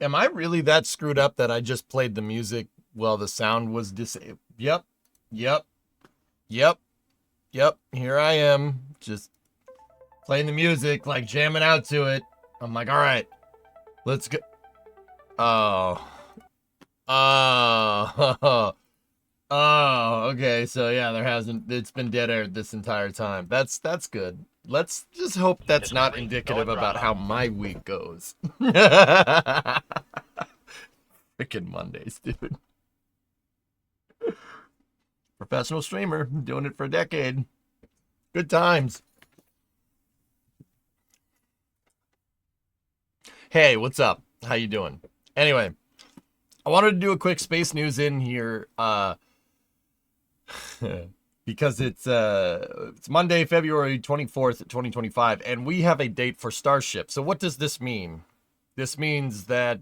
Am I really that screwed up that I just played the music while the sound was disabled? Yep, yep, yep, yep. Here I am, just playing the music, like jamming out to it. I'm like, all right, let's go. Oh, oh, oh. Okay, so yeah, there hasn't. It's been dead air this entire time. That's good. Let's just hope that's not indicative about how my week goes. Freaking Mondays, dude. Professional streamer, doing it for a decade. Good times. Hey, what's up? How you doing? Anyway, I wanted to do a quick space news in here because it's Monday, February 24th, 2025, and we have a date for Starship. So what does this mean? This means that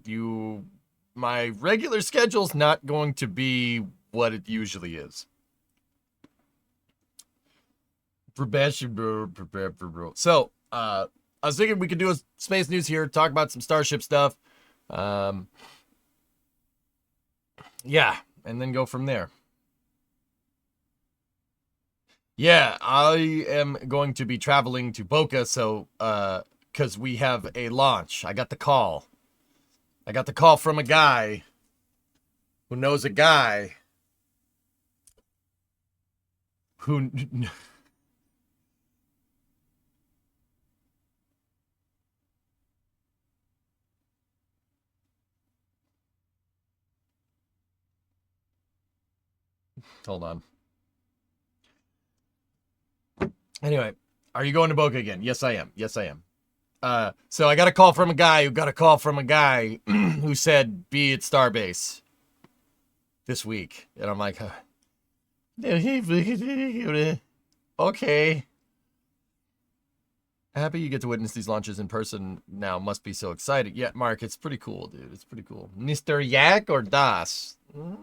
my regular schedule's not going to be what it usually is. So, I was thinking we could do a space news here, talk about some Starship stuff. Yeah, and then go from there. Yeah, I am going to be traveling to Boca, so, because we have a launch. I got the call. I got the call from a guy who knows a guy who... Hold on. Anyway, are you going to Boca again? Yes, I am. Yes, I am. So I got a call from a guy who got a call from a guy who said, be at Starbase this week. And I'm like, okay. Happy you get to witness these launches in person now. Must be so exciting. Yeah, Mark, it's pretty cool, dude. It's pretty cool. Mr. Yak or Das? I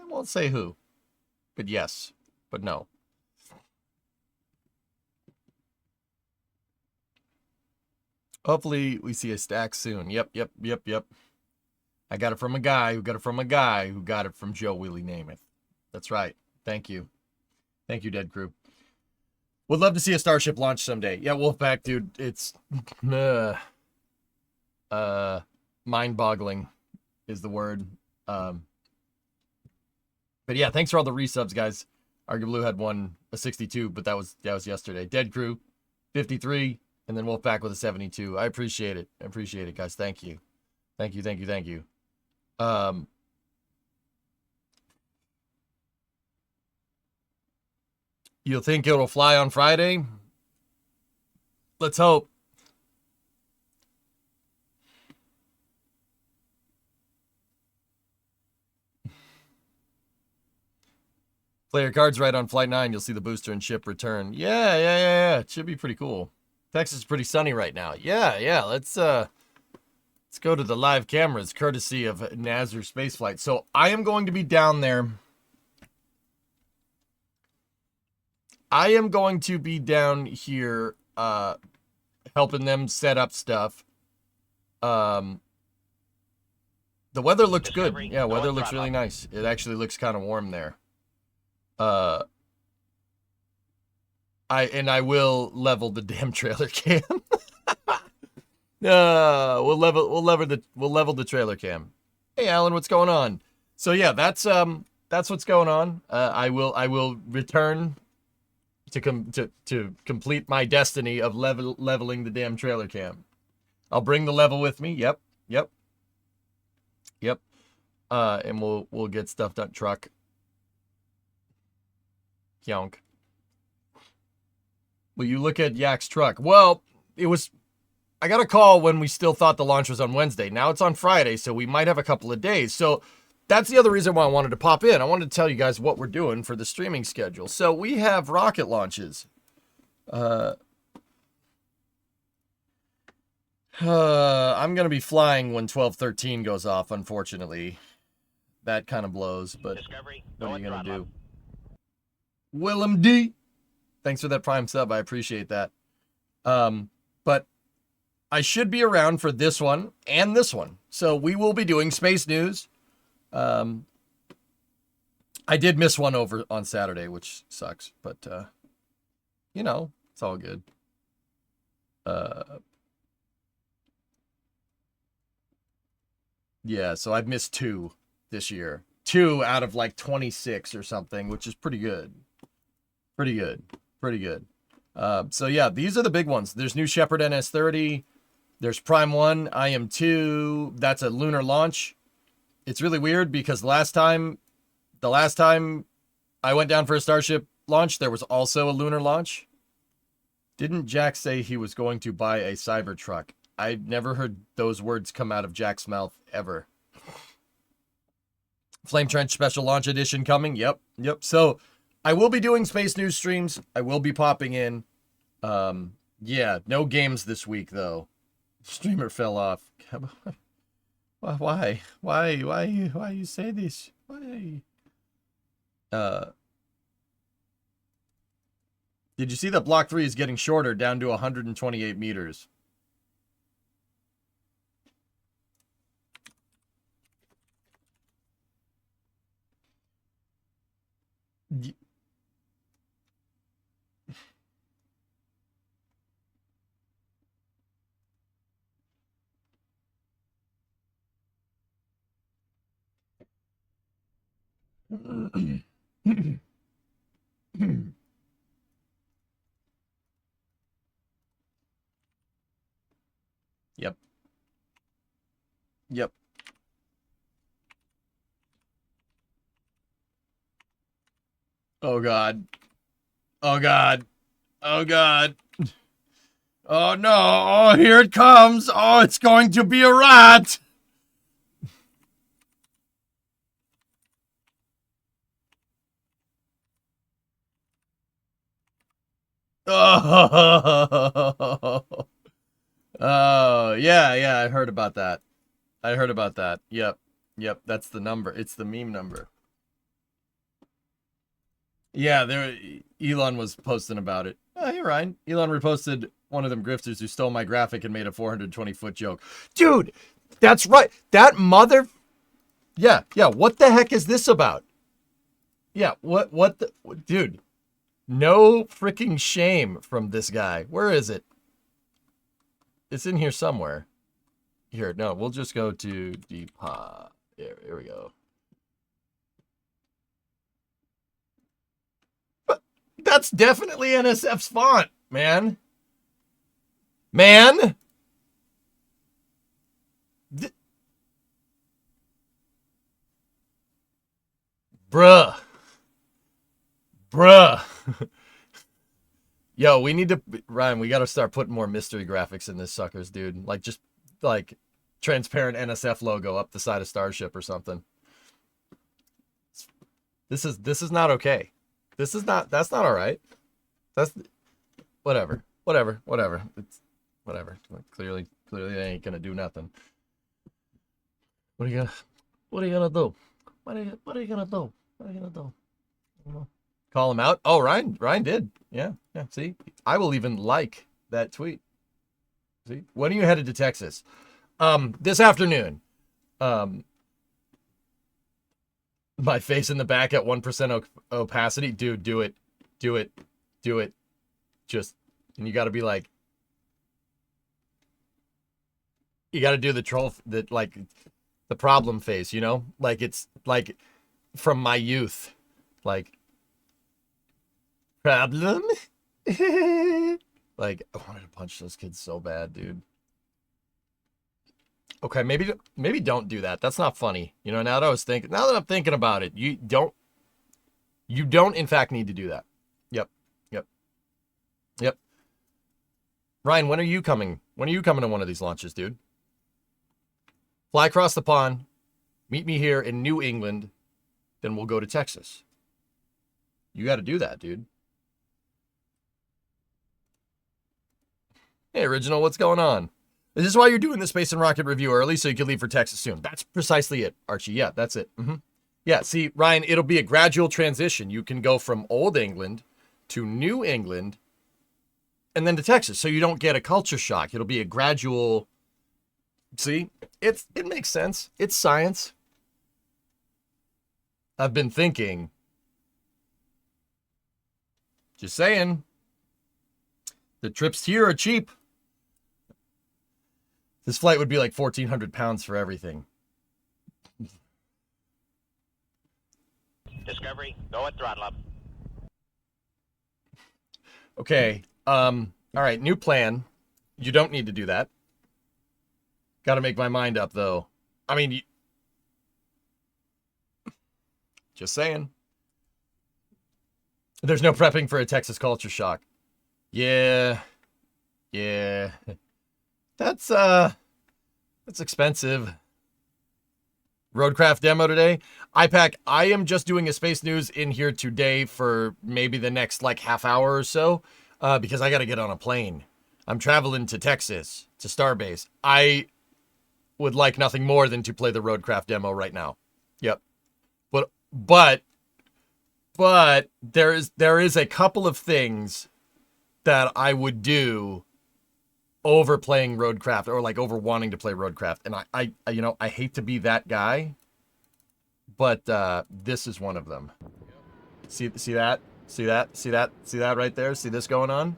won't say who. But yes. But no. Hopefully we see a stack soon. Yep. I got it from a guy who got it from a guy who got it from Joe Willie Namath. That's right. Thank you. Thank you, Dead Crew. Would love to see a Starship launch someday. Yeah, Wolfpack, dude, it's mind-boggling is the word. But yeah, thanks for all the resubs, guys. Argue had a 62, but that was yesterday. Dead Crew, 53, and then Wolfpack with a 72. I appreciate it. I appreciate it, guys. Thank you. Thank you. You think it'll fly on Friday? Let's hope. Play your cards right on Flight 9. You'll see the booster and ship return. Yeah. It should be pretty cool. Texas is pretty sunny right now. Yeah. Let's go to the live cameras, courtesy of Nazar Spaceflight. So I am going to be down there. I am going to be down here helping them set up stuff. The weather looks good. Yeah, weather looks really nice. It actually looks kind of warm there. I will level the damn trailer cam. We'll level the trailer cam. Hey Alan, what's going on? So yeah, that's what's going on. I will return to complete my destiny of leveling the damn trailer cam. I'll bring the level with me. Yep. And we'll get stuff done. Truck. Yonk. Will you look at Yak's truck? Well, I got a call when we still thought the launch was on Wednesday. Now it's on Friday, so we might have a couple of days. So that's the other reason why I wanted to pop in. I wanted to tell you guys what we're doing for the streaming schedule. So we have rocket launches. I'm going to be flying when 1213 goes off, unfortunately. That kind of blows, but what are you going to do? Willem D. Thanks for that Prime sub. I appreciate that. But I should be around for this one and this one. So we will be doing space news. I did miss one over on Saturday, which sucks, but you know, it's all good. Yeah, so I've missed 2 this year. 2 out of like 26 or something, which is pretty good. Pretty good. Pretty good. So yeah, these are the big ones. There's New Shepard NS-30. There's Prime 1, IM-2. That's a lunar launch. It's really weird because the last time I went down for a Starship launch, there was also a lunar launch. Didn't Jack say he was going to buy a Cybertruck? I never heard those words come out of Jack's mouth ever. Flame Trench Special Launch Edition coming. Yep. So I will be doing space news streams. I will be popping in. Yeah, no games this week though. Streamer fell off. Why you say this? Why? Did you see that Block 3 is getting shorter down to 128 meters? Yep. Yep. Oh God. Oh God. Oh God. Oh no. Oh, here it comes. Oh, it's going to be a rat. Oh. Oh, yeah, I heard about that. Yep. That's the number. It's the meme number. Yeah, Elon was posting about it. Oh, hey, Ryan. Elon reposted one of them grifters who stole my graphic and made a 420-foot joke. Dude, that's right. That mother... Yeah, what the heck is this about? Yeah, what the... Dude, no freaking shame from this guy. Where is it? It's in here somewhere. Here, no, we'll just go to Depop. Here we go. But that's definitely NSF's font, man. Bruh. Yo, we need to, Ryan, we got to start putting more mystery graphics in this suckers, dude. Like, just, like, transparent NSF logo up the side of Starship or something. This is not okay. That's not all right. That's, whatever. It's, whatever. Clearly they ain't gonna do nothing. What are you gonna do? What are you gonna do? Call him out? Oh, Ryan did. Yeah. See, I will even like that tweet. See, when are you headed to Texas? This afternoon. My face in the back at 1% opacity, dude. Do it. Just, and you got to be like, you got to do the troll, like the problem face, you know, like it's like from my youth, like. Problem? Like, I wanted to punch those kids so bad, dude. Okay, maybe don't do that. That's not funny. You know, now that I'm thinking about it, you don't in fact need to do that. Yep. Ryan, when are you coming? When are you coming to one of these launches, dude? Fly across the pond, meet me here in New England, then we'll go to Texas. You got to do that, dude. Hey, Original, what's going on? Is this why you're doing the Space and Rocket review early so you can leave for Texas soon? That's precisely it, Archie. Yeah, that's it. Yeah, see, Ryan, it'll be a gradual transition. You can go from Old England to New England, and then to Texas. So you don't get a culture shock. It'll be a gradual. See, it makes sense. It's science. I've been thinking. Just saying. The trips here are cheap. This flight would be like 1,400 pounds for everything. Discovery, go at throttle up. Okay. All right. New plan. You don't need to do that. Got to make my mind up, though. I mean, just saying. There's no prepping for a Texas culture shock. Yeah. Yeah. That's expensive. Roadcraft demo today. IPAC, I am just doing a space news in here today for maybe the next like half hour or so, because I got to get on a plane. I'm traveling to Texas, to Starbase. I would like nothing more than to play the Roadcraft demo right now. Yep. But there is a couple of things that I would do over playing Roadcraft, or like over wanting to play Roadcraft. And I you know, I hate to be that guy, but this is one of them. See that? See that right there? See this going on?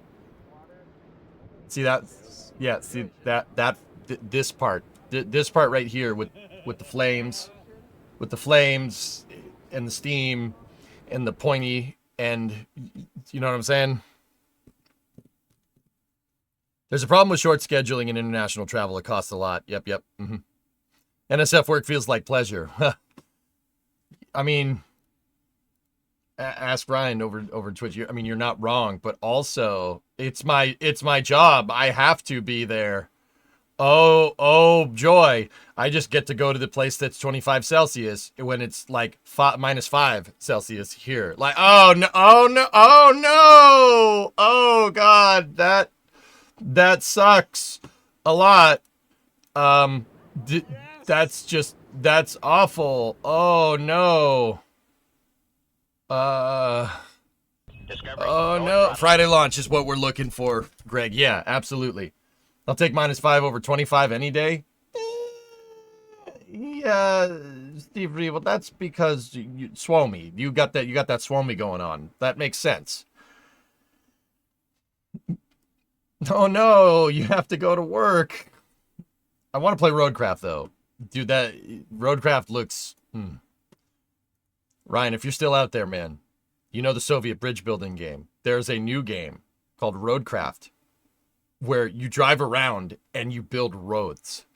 See that? Yeah, see this part. This part right here with the flames, and the steam and the pointy, and you know what I'm saying? There's a problem with short scheduling and international travel. It costs a lot. Yep. Mm-hmm. NSF work feels like pleasure. I mean, ask Brian over Twitch. I mean, you're not wrong, but also it's my job. I have to be there. Oh joy! I just get to go to the place that's 25 Celsius when it's like -5 Celsius here. Like, oh no! Oh God, that sucks a lot. That's awful. Oh no. Discovery, Oh no. Friday launch is what we're looking for, Greg. Yeah, absolutely. I'll take -5 over 25 any day. Yeah, Steve Reeve. Well, that's because you Swomy. You got that Swomy going on. That makes sense. Oh no, you have to go to work. I want to play Roadcraft though. Dude, that Roadcraft looks Ryan, if you're still out there, man, you know the Soviet bridge building game. There's a new game called Roadcraft where you drive around and you build roads.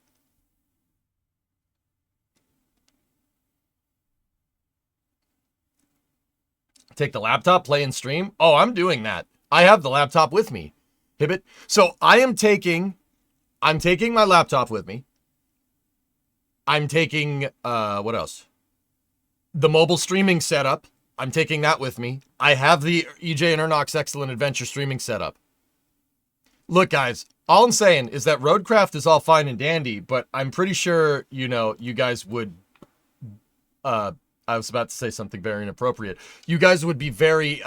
Take the laptop, play and stream. Oh, I'm doing that. I have the laptop with me. Hibbit. So I'm taking my laptop with me. I'm taking, what else? The mobile streaming setup. I'm taking that with me. I have the EJ and Ernox Excellent Adventure streaming setup. Look, guys, all I'm saying is that Roadcraft is all fine and dandy, but I'm pretty sure, you know, you guys would, I was about to say something very inappropriate. You guys would be very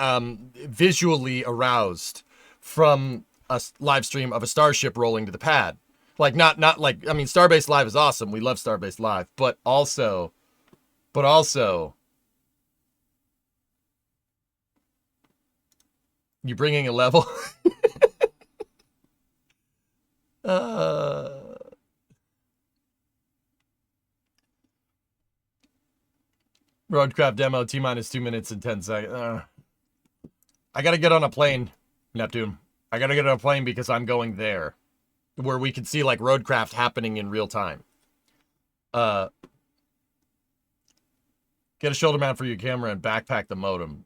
visually aroused from a live stream of a starship rolling to the pad. Like, not like, I mean, Starbase Live is awesome. We love Starbase Live, but also, you bringing a level? Roadcraft demo, T-minus 2 minutes and 10 seconds. I gotta get on a plane, Neptune. I gotta get on a plane because I'm going there, where we can see like Roadcraft happening in real time. Get a shoulder mount for your camera and backpack the modem.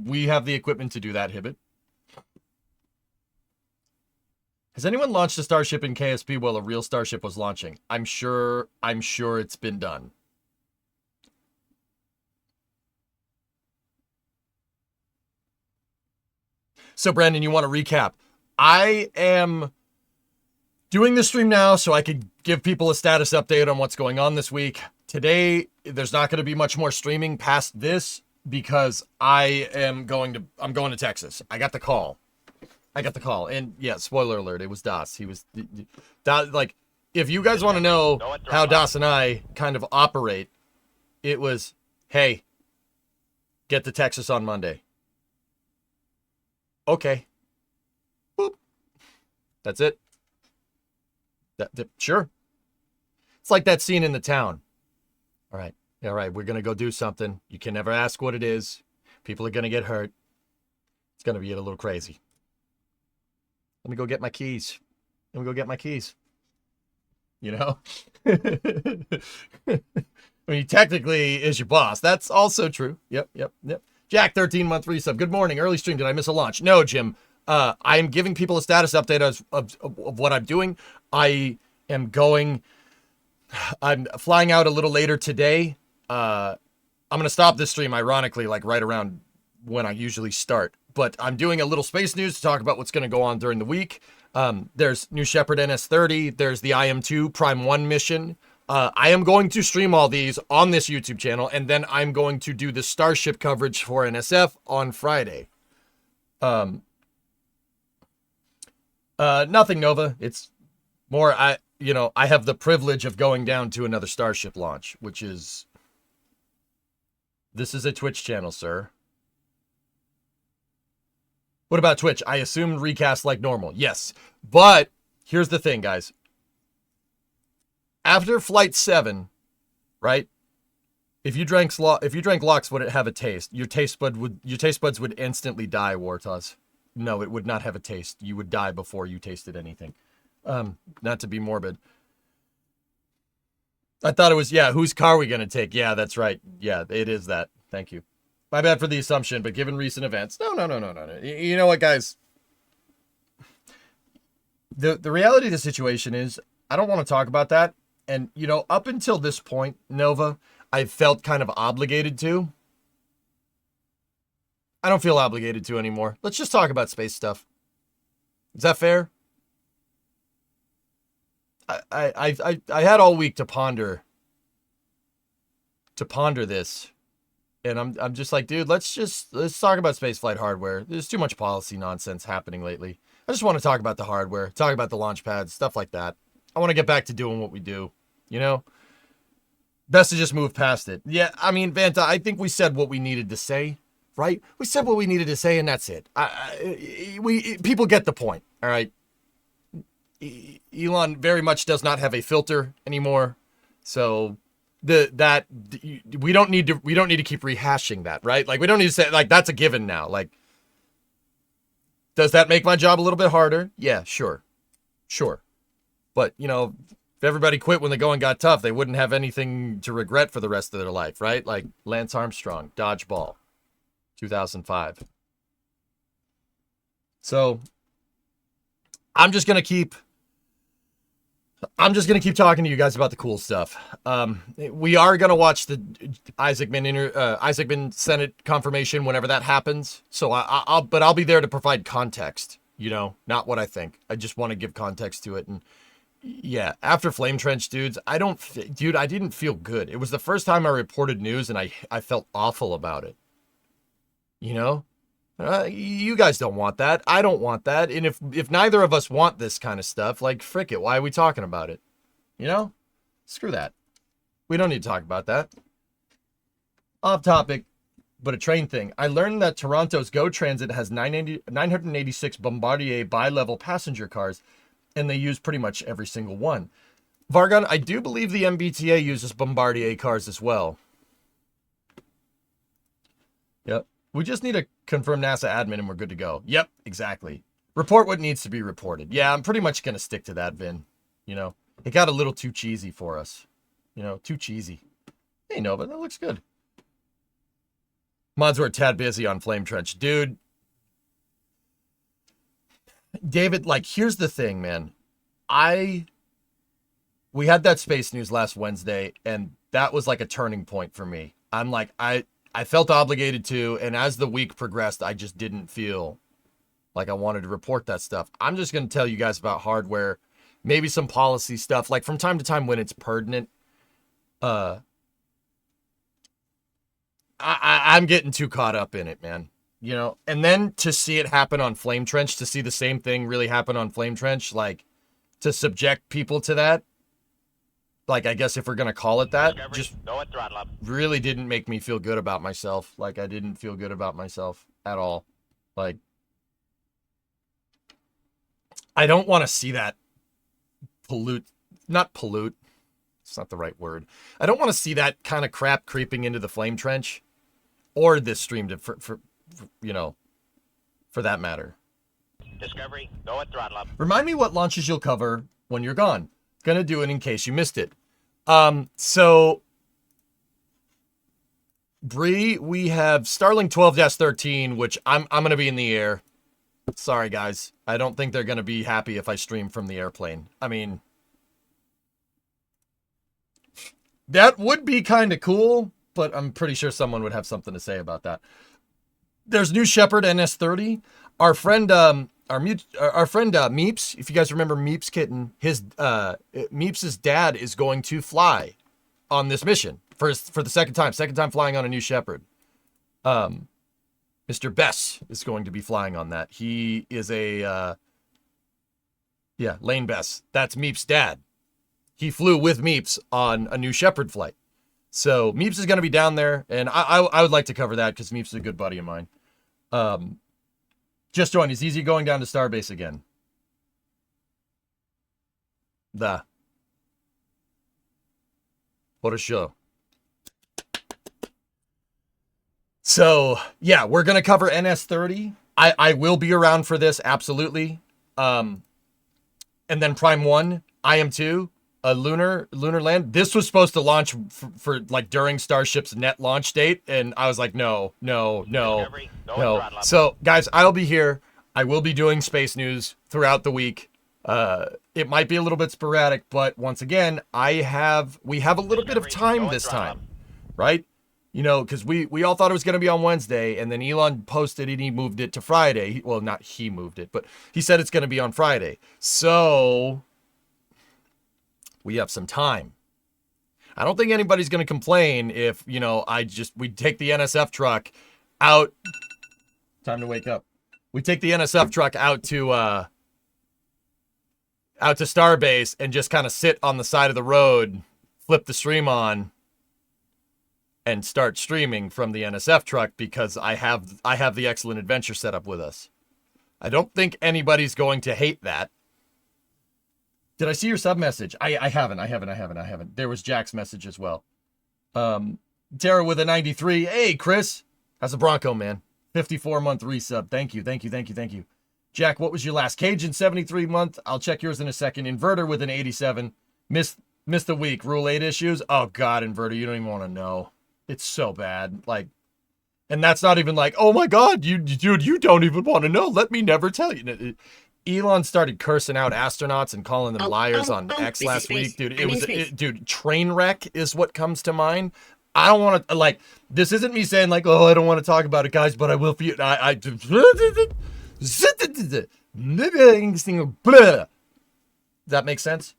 We have the equipment to do that, Hibbit. Has anyone launched a starship in KSP while a real starship was launching? I'm sure it's been done. So, Brandon, you want to recap? I am doing this stream now so I could give people a status update on what's going on this week. Today, there's not going to be much more streaming past this because I'm going to Texas. I got the call. I got the call, and yeah, spoiler alert, it was Das. He was Das. Like, if you guys want to know how Das and I kind of operate, it was, hey, get to Texas on Monday. Okay. Boop. That's it. Sure. It's like that scene in The Town. All right, we're gonna go do something. You can never ask what it is. People are gonna get hurt. It's gonna be a little crazy. Let me go get my keys. You know? I mean, technically is your boss. That's also true. Yep. Jack, 13-month resub. Good morning. Early stream. Did I miss a launch? No, Jim. I am giving people a status update of what I'm doing. I'm flying out a little later today. I'm going to stop this stream, ironically, like right around when I usually start. But I'm doing a little space news to talk about what's going to go on during the week. There's New Shepard NS-30. There's the IM-2 Prime 1 mission. I am going to stream all these on this YouTube channel, and then I'm going to do the Starship coverage for NSF on Friday. Nothing Nova. It's more, I have the privilege of going down to another Starship launch, which is, this is a Twitch channel, sir. What about Twitch? I assumed recast like normal. Yes, but here's the thing, guys. After Flight 7, right? If you drank Lux, would it have a taste? Your taste buds would instantly die, Wartos. No, it would not have a taste. You would die before you tasted anything. Not to be morbid. I thought it was, yeah, whose car are we going to take? Yeah, that's right. Yeah, it is that. Thank you. My bad for the assumption, but given recent events. No. You know what, guys? The reality of the situation is, I don't want to talk about that. And, up until this point, Nova, I felt kind of obligated to. I don't feel obligated to anymore. Let's just talk about space stuff. Is that fair? I had all week to ponder this. And I'm just like, dude, let's talk about spaceflight hardware. There's too much policy nonsense happening lately. I just want to talk about the hardware, talk about the launch pads, stuff like that. I want to get back to doing what we do, Best to just move past it. Yeah, I mean, Vanta, I think we said what we needed to say, right? We said what we needed to say, and that's it. People get the point, all right? Elon very much does not have a filter anymore, so we don't need to keep rehashing that, right? Like, we don't need to say, like, that's a given now. Like, does that make my job a little bit harder? Yeah, sure. But, if everybody quit when the going got tough, they wouldn't have anything to regret for the rest of their life, right? Like Lance Armstrong, dodgeball, 2005. So I'm just going to keep talking to you guys about the cool stuff. We are going to watch the Isaacman Senate confirmation whenever that happens. So I'll be there to provide context, not what I think. I just want to give context to it. And yeah, after Flame Trench, dudes, I didn't feel good. It was the first time I reported news, and I felt awful about it. You guys don't want that. I don't want that. And if neither of us want this kind of stuff, like, frick it, why are we talking about it? Screw that. We don't need to talk about that. Off topic, but a train thing. I learned that Toronto's GO Transit has 986 Bombardier bi-level passenger cars, and they use pretty much every single one. Vargon, I do believe the MBTA uses Bombardier cars as well. Yep. We just need to confirm NASA admin and we're good to go. Yep, exactly. Report what needs to be reported. Yeah, I'm pretty much going to stick to that, Vin. It got a little too cheesy for us. Too cheesy. Hey, Nova, that looks good. Mods were a tad busy on Flame Trench. Dude. David, like, here's the thing, man. We had that space news last Wednesday, and that was like a turning point for me. I'm like, I felt obligated to, and as the week progressed, I just didn't feel like I wanted to report that stuff. I'm just going to tell you guys about hardware, maybe some policy stuff, like from time to time when it's pertinent. I'm getting too caught up in it, man. you know, and then to see it happen on Flame Trench, to see the same thing really happen on Flame Trench, like, to subject people to that, like, I guess if we're going to call it that, Discovery, just go at throttle up. really didn't make me feel good about myself. Like, I didn't feel good about myself at all. Like, I don't want to see that not pollute, it's not the right word. I don't want to see that kind of crap creeping into the Flame Trench or this stream for you know, for that matter. Discovery, go at throttle up. Remind me what launches you'll cover when you're gone. Gonna do it in case you missed it. So Bree, we have Starlink 12-13, which I'm gonna be in the air. Sorry guys, I don't think they're gonna be happy if I stream from the airplane. I mean, that would be kind of cool, but I'm pretty sure someone would have something to say about that. There's New Shepard NS30. Our friend Meeps, if you guys remember Meeps Kitten, his Meeps' dad is going to fly on this mission for the second time flying on a New Shepard. Mr. Bess is going to be flying on that. He is a Lane Bess. That's Meeps' dad. He flew with Meeps on a New Shepard flight. So Meeps is going to be down there, and I would like to cover that because Meeps is a good buddy of mine. Just joined. It's easy going down to Starbase again. What a show. So, yeah, we're going to cover NS30. I will be around for this, absolutely. And then Prime 1, IM2, a lunar land. This was supposed to launch for like during Starship's net launch date, and I was like, no. Discovery, go at throttle up. So, guys, I'll be here. I will be doing space news throughout the week. It might be a little bit sporadic, but once again, we have a little bit of Discovery, time go this at throttle time, up. right? You know, because we all thought it was going to be on Wednesday, and then Elon posted it and he moved it to Friday. Well, not he moved it, but he said it's going to be on Friday. So we have some time. I don't think anybody's going to complain if, you know, we take the NSF truck out. Time to wake up. We take the NSF truck out to Starbase and just kind of sit on the side of the road, flip the stream on, and start streaming from the NSF truck because I have the Excellent Adventure set up with us. I don't think anybody's going to hate that. Did I see your sub message? I haven't. There was Jack's message as well. Tara with a 93. Hey, Chris. How's the Bronco, man? 54-month resub. Thank you. Jack, what was your last? Cajun 73-month. I'll check yours in a second. Inverter with an 87. Missed a week. Rule 8 issues. Oh, God, Inverter. You don't even want to know. It's so bad. Like, and that's not even like, oh, my God, dude, you don't even want to know. Let me never tell you. Elon started cursing out astronauts and calling them liars on X last week. Dude, dude, train wreck is what comes to mind. I don't want to, like, this isn't me saying, like, oh, I don't want to talk about it, guys, but I will for you. Does that make sense?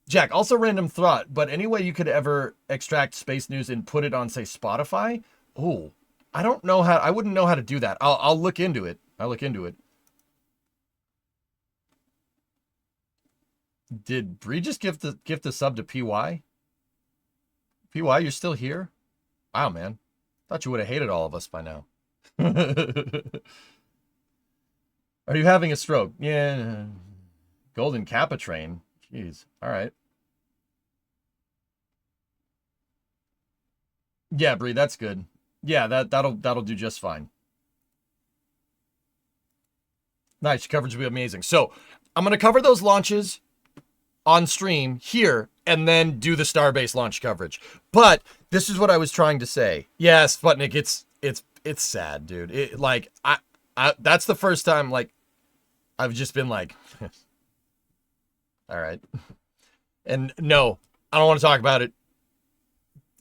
Jack, also random thought, but any way you could ever extract space news and put it on, say, Spotify? Oh, I don't know how, I wouldn't know how to do that. I'll look into it. Did Bree just gift the sub to PY? PY, you're still here? Wow, man. Thought you would have hated all of us by now. Are you having a stroke? Yeah. Golden Kappa train. Jeez. All right. Yeah, Bree, that's good. Yeah, that'll do just fine. Nice. Coverage will be amazing. So I'm going to cover those launches on stream here and then do the Starbase launch coverage. But this is what I was trying to say. Yes, Sputnik, it's sad, dude. It, like, I that's the first time, like, I've just been like, all right. And no, I don't want to talk about it.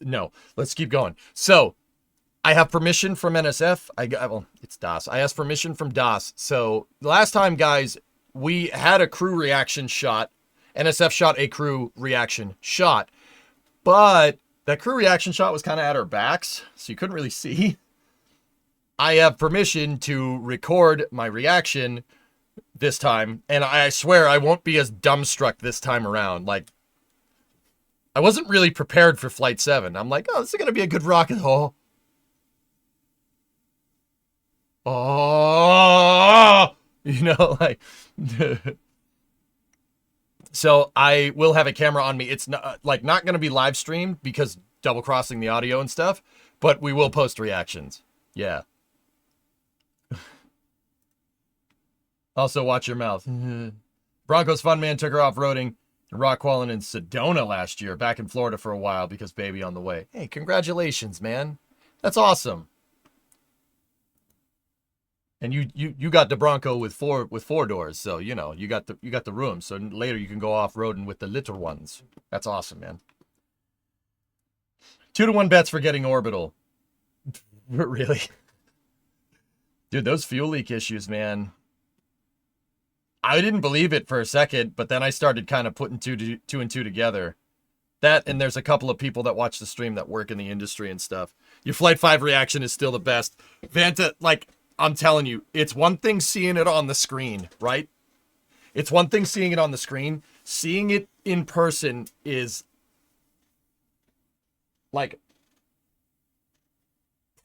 No, let's keep going. So I have permission from NSF. Well, it's DOS. I asked permission from DOS. So the last time, guys, we had a crew reaction shot. NSF shot a crew reaction shot, but that crew reaction shot was kind of at our backs, so you couldn't really see. I have permission to record my reaction this time, and I swear I won't be as dumbstruck this time around. Like, I wasn't really prepared for Flight 7. I'm like, oh, this is going to be a good rocket. Oh, you know, like, so I will have a camera on me. It's not not going to be live streamed because double crossing the audio and stuff, but we will post reactions. Yeah. Also, watch your mouth. Broncos fun man took her off-roading in Rockwall and Sedona last year, back in Florida for a while because baby on the way. Hey, congratulations, man. That's awesome. And you got the Bronco with four doors, so you know you got the room. So later you can go off-roading with the little ones. That's awesome, man. 2-to-1 bets for getting orbital. Really? Dude, those fuel leak issues, man. I didn't believe it for a second, but then I started kind of putting two and two together. That, and there's a couple of people that watch the stream that work in the industry and stuff. Your Flight 5 reaction is still the best. Vanta, like, I'm telling you, it's one thing seeing it on the screen, right? It's one thing seeing it on the screen. Seeing it in person is like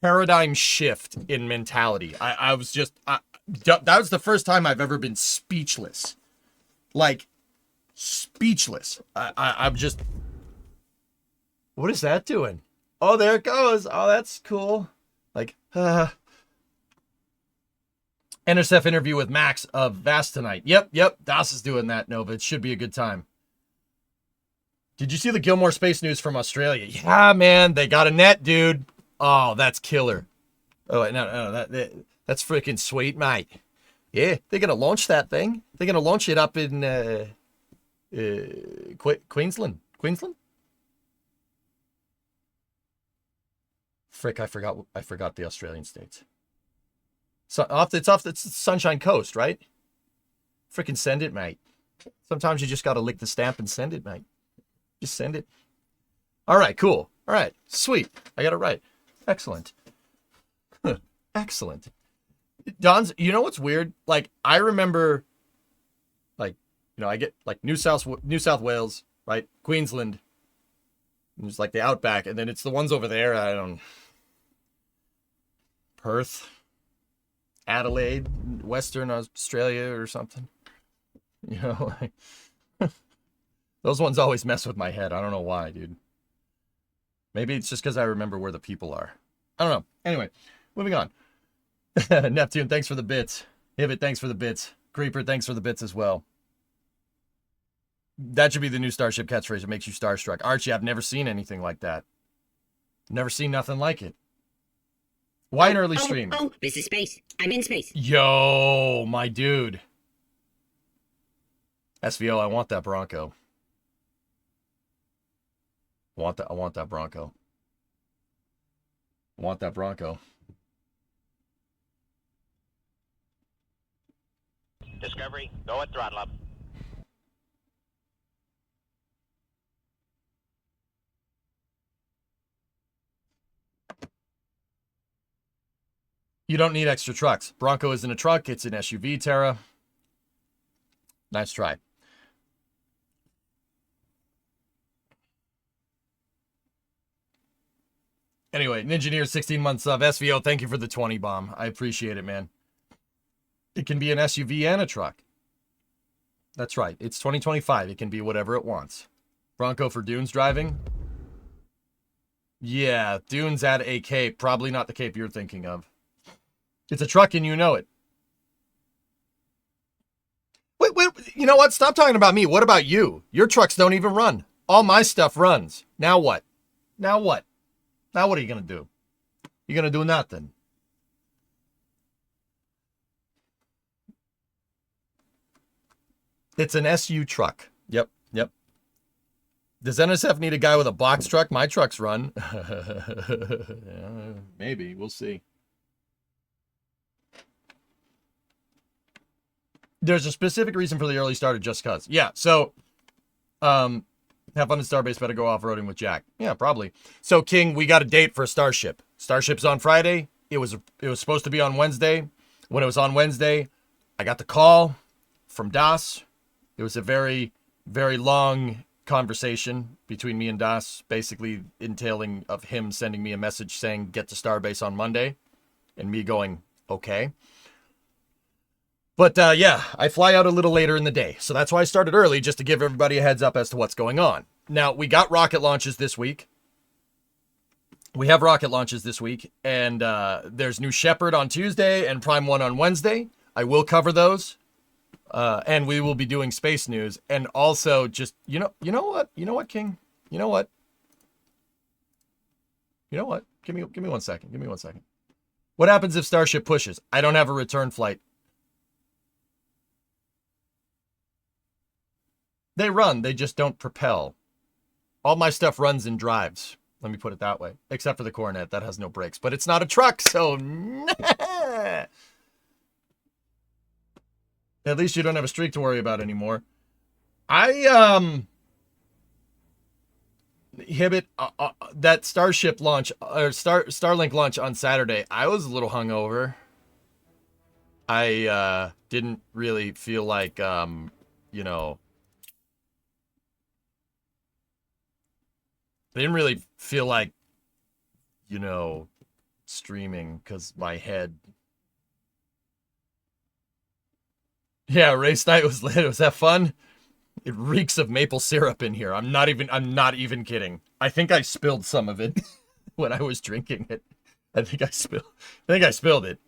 paradigm shift in mentality. I was just, that was the first time I've ever been speechless. Like, speechless. I'm just, what is that doing? Oh, there it goes. Oh, that's cool. Like, NSF interview with Max of Vast tonight. Yep. Das is doing that, Nova. It should be a good time. Did you see the Gilmore space news from Australia? Yeah, man. They got a net, dude. Oh, that's killer. Oh, no. That's freaking sweet, mate. Yeah, they're going to launch that thing. They're going to launch it up in Queensland. Queensland? Frick, I forgot the Australian states. So it's off the Sunshine Coast, right? Freaking send it, mate. Sometimes you just got to lick the stamp and send it, mate. Just send it. All right, cool. All right, sweet. I got it right. Excellent. Excellent. Don's, you know what's weird? Like, I remember, like, you know, I get, like, New South Wales, right? Queensland. It's like the outback, and then it's the ones over there, I don't... Perth. Adelaide, Western Australia or something. You know, like, those ones always mess with my head. I don't know why, dude. Maybe it's just because I remember where the people are. I don't know. Anyway, moving on. Neptune, thanks for the bits. Hibbit, thanks for the bits. Creeper, thanks for the bits as well. That should be the new Starship catchphrase. It makes you starstruck. Archie, I've never seen anything like that. Never seen nothing like it. Why an early stream? Oh, this is space. I'm in space. Yo, my dude. SVO, I want that Bronco. I want that Bronco. I want that Bronco. Discovery, go at throttle up. You don't need extra trucks. Bronco isn't a truck, it's an SUV, Tara. Nice try. Anyway, Ninjaneer 16 months of SVO, thank you for the 20 bomb. I appreciate it, man. It can be an SUV and a truck. That's right. It's 2025. It can be whatever it wants. Bronco for Dunes driving? Yeah, Dunes at a cape. Probably not the cape you're thinking of. It's a truck and you know it. Wait, you know what? Stop talking about me. What about you? Your trucks don't even run. All my stuff runs. Now what? Now what? Now what are you going to do? You're going to do nothing. It's an SU truck. Yep. Does NSF need a guy with a box truck? My trucks run. Yeah, maybe. We'll see. There's a specific reason for the early start of just cuz. Yeah, so have fun at Starbase, better go off-roading with Jack. Yeah, probably. So King, we got a date for Starship. Starship's on Friday. It was supposed to be on Wednesday. When it was on Wednesday, I got the call from Das. It was a very, very long conversation between me and Das, basically entailing of him sending me a message saying, get to Starbase on Monday, and me going, okay. But yeah, I fly out a little later in the day. So that's why I started early, just to give everybody a heads up as to what's going on. Now, we got rocket launches this week. We have rocket launches this week, and there's New Shepard on Tuesday and Prime 1 on Wednesday. I will cover those. And we will be doing space news. And also just, you know what, King? You know what? Give me 1 second. Give me 1 second. What happens if Starship pushes? I don't have a return flight. They run, they just don't propel. All my stuff runs in drives. Let me put it that way. Except for the Coronet, that has no brakes. But it's not a truck, so... At least you don't have a streak to worry about anymore. Hibbit, that Starship launch, or Starlink launch on Saturday, I was a little hungover. I didn't really feel like, you know... I didn't really feel like, you know, streaming because my head. Yeah, race night was lit. Was that fun? It reeks of maple syrup in here. I'm not even kidding. I think I spilled some of it when I was drinking it. I think I spilled it.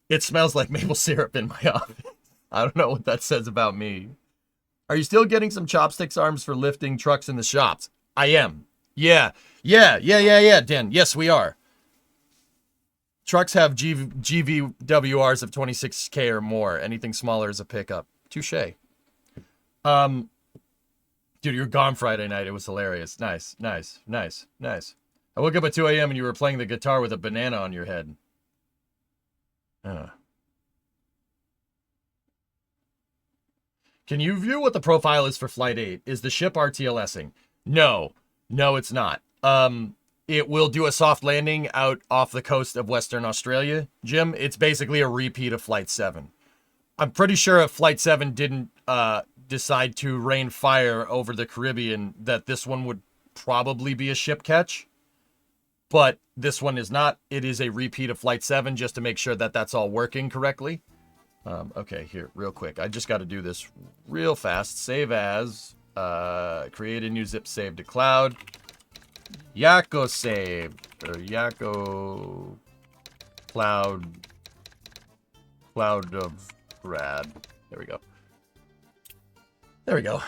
It smells like maple syrup in my office. I don't know what that says about me. Are you still getting some chopsticks arms for lifting trucks in the shops? I am. Yeah, Dan. Yes, we are. Trucks have GVWRs of 26K or more. Anything smaller is a pickup. Touche. Dude, you were gone Friday night. It was hilarious. Nice. I woke up at 2 a.m. and you were playing the guitar with a banana on your head. Can you view what the profile is for Flight 8? Is the ship RTLSing? No, it's not. It will do a soft landing out off the coast of Western Australia, Jim. It's basically a repeat of Flight 7. I'm pretty sure if Flight 7 didn't decide to rain fire over the Caribbean, that this one would probably be a ship catch. But this one is not. It is a repeat of Flight 7 just to make sure that that's all working correctly. Okay, here, real quick. I just got to do this real fast. Save as... create a new zip save to cloud. Yako save. Or Yako cloud of grad. There we go.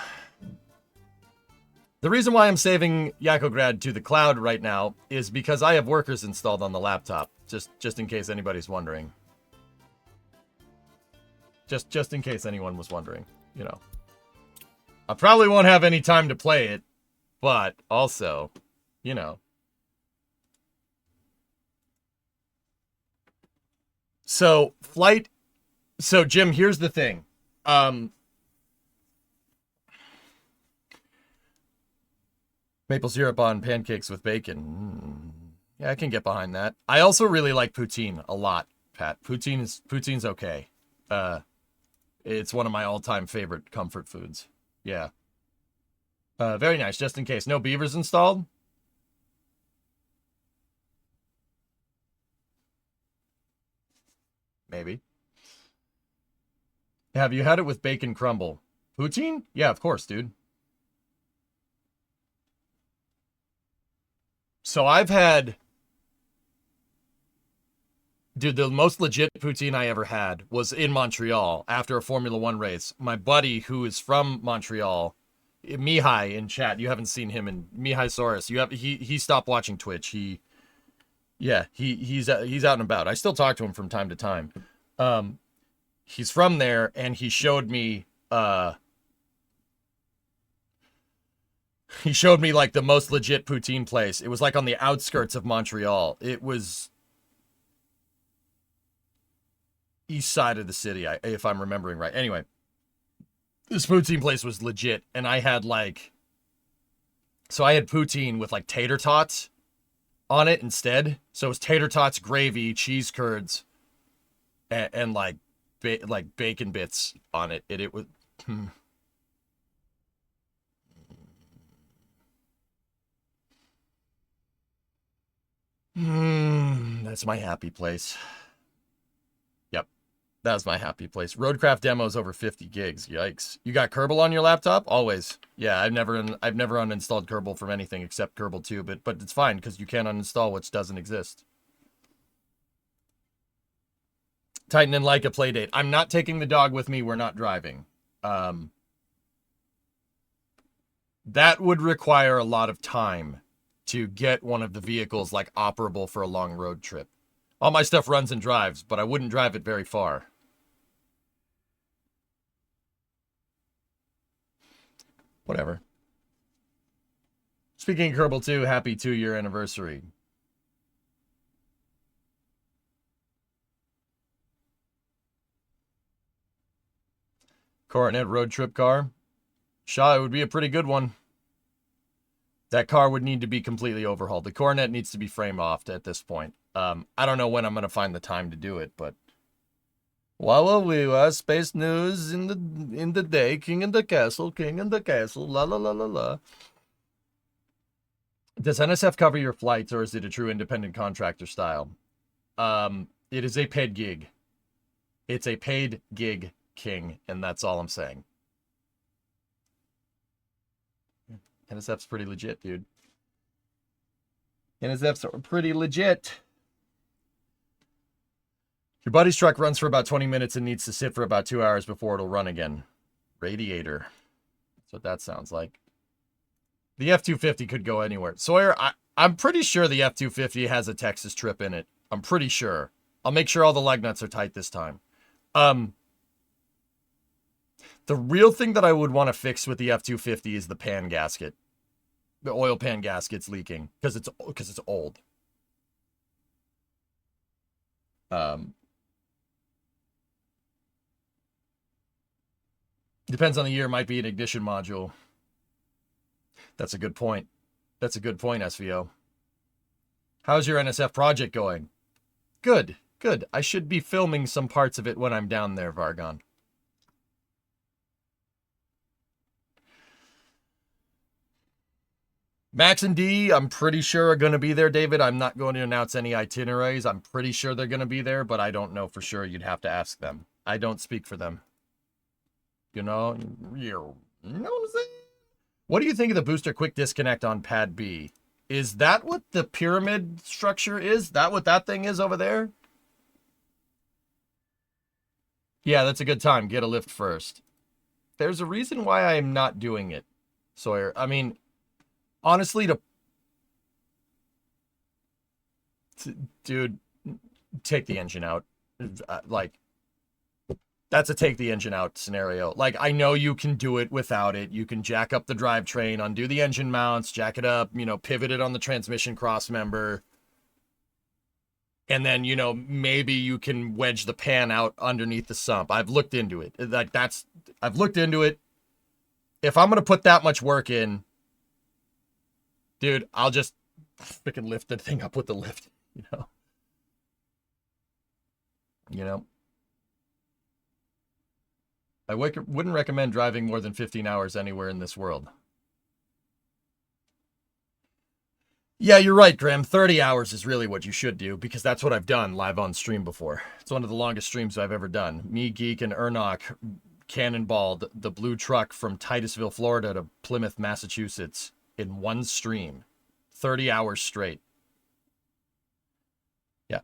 The reason why I'm saving Yako grad to the cloud right now is because I have workers installed on the laptop. Just in case anybody's wondering. Just in case anyone was wondering, you know. I probably won't have any time to play it, but also, you know. So, Jim, here's the thing. Maple syrup on pancakes with bacon. Yeah, I can get behind that. I also really like poutine a lot, Pat. Poutine's okay. It's one of my all-time favorite comfort foods. Yeah. Very nice, just in case. No beavers installed? Maybe. Have you had it with bacon crumble? Poutine? Yeah, of course, dude. So I've had... Dude, the most legit poutine I ever had was in Montreal after a Formula 1 race. My buddy, who is from Montreal, Mihai in chat, you haven't seen him, in Mihai Soros. He stopped watching Twitch. He's out and about. I still talk to him from time to time. He's from there, and he showed me like the most legit poutine place. It was like on the outskirts of Montreal. It was east side of the city, if I'm remembering right. Anyway, this poutine place was legit, and I had poutine with like tater tots on it instead. So it was tater tots, gravy, cheese curds, and like bacon bits on it. It was. That's my happy place. Yep, that's my happy place. Roadcraft demos over 50 gigs. Yikes! You got Kerbal on your laptop? Always. Yeah, I've never uninstalled Kerbal from anything except Kerbal 2, but it's fine because you can't uninstall which doesn't exist. Titan and Leica playdate. I'm not taking the dog with me. We're not driving. That would require a lot of time to get one of the vehicles like operable for a long road trip. All my stuff runs and drives, but I wouldn't drive it very far. Whatever. Speaking of Kerbal 2, happy 2-year anniversary. Coronet road trip car. Shaw, it would be a pretty good one. That car would need to be completely overhauled. The Coronet needs to be frame offed at this point. I don't know when I'm going to find the time to do it, but... Space news in the day, king in the castle, la la la la la. Does NSF cover your flights, or is it a true independent contractor style? It is a paid gig. It's a paid gig, king, and that's all I'm saying. NSF's pretty legit, dude. NSF's pretty legit. Your buddy's truck runs for about 20 minutes and needs to sit for about 2 hours before it'll run again. Radiator. That's what that sounds like. The F-250 could go anywhere. Sawyer, I'm pretty sure the F-250 has a Texas trip in it. I'm pretty sure. I'll make sure all the lug nuts are tight this time. The real thing that I would want to fix with the F-250 is the pan gasket. The oil pan gasket's leaking because it's old. Depends on the year. Might be an ignition module. That's a good point. That's a good point, SVO. How's your NSF project going? Good, good. I should be filming some parts of it when I'm down there, Vargon. Max and D, I'm pretty sure are going to be there, David. I'm not going to announce any itineraries. I'm pretty sure they're going to be there, but I don't know for sure. You'd have to ask them. I don't speak for them. You know what I'm saying? What do you think of the booster quick disconnect on pad B? Is that what the pyramid structure is? That what that thing is over there? Yeah, that's a good time. Get a lift first. There's a reason why I am not doing it, Sawyer. I mean, honestly, dude, take the engine out. Like, that's a take the engine out scenario. Like, I know you can do it without it. You can jack up the drivetrain, undo the engine mounts, jack it up, pivot it on the transmission cross member. And then, maybe you can wedge the pan out underneath the sump. I've looked into it. I've looked into it. If I'm going to put that much work in, dude, I'll just freaking lift the thing up with the lift, I wouldn't recommend driving more than 15 hours anywhere in this world. Yeah, you're right, Graham. 30 hours is really what you should do, because that's what I've done live on stream before. It's one of the longest streams I've ever done. Me, Geek, and Ernok cannonballed the blue truck from Titusville, Florida to Plymouth, Massachusetts in one stream. 30 hours straight. Yeah.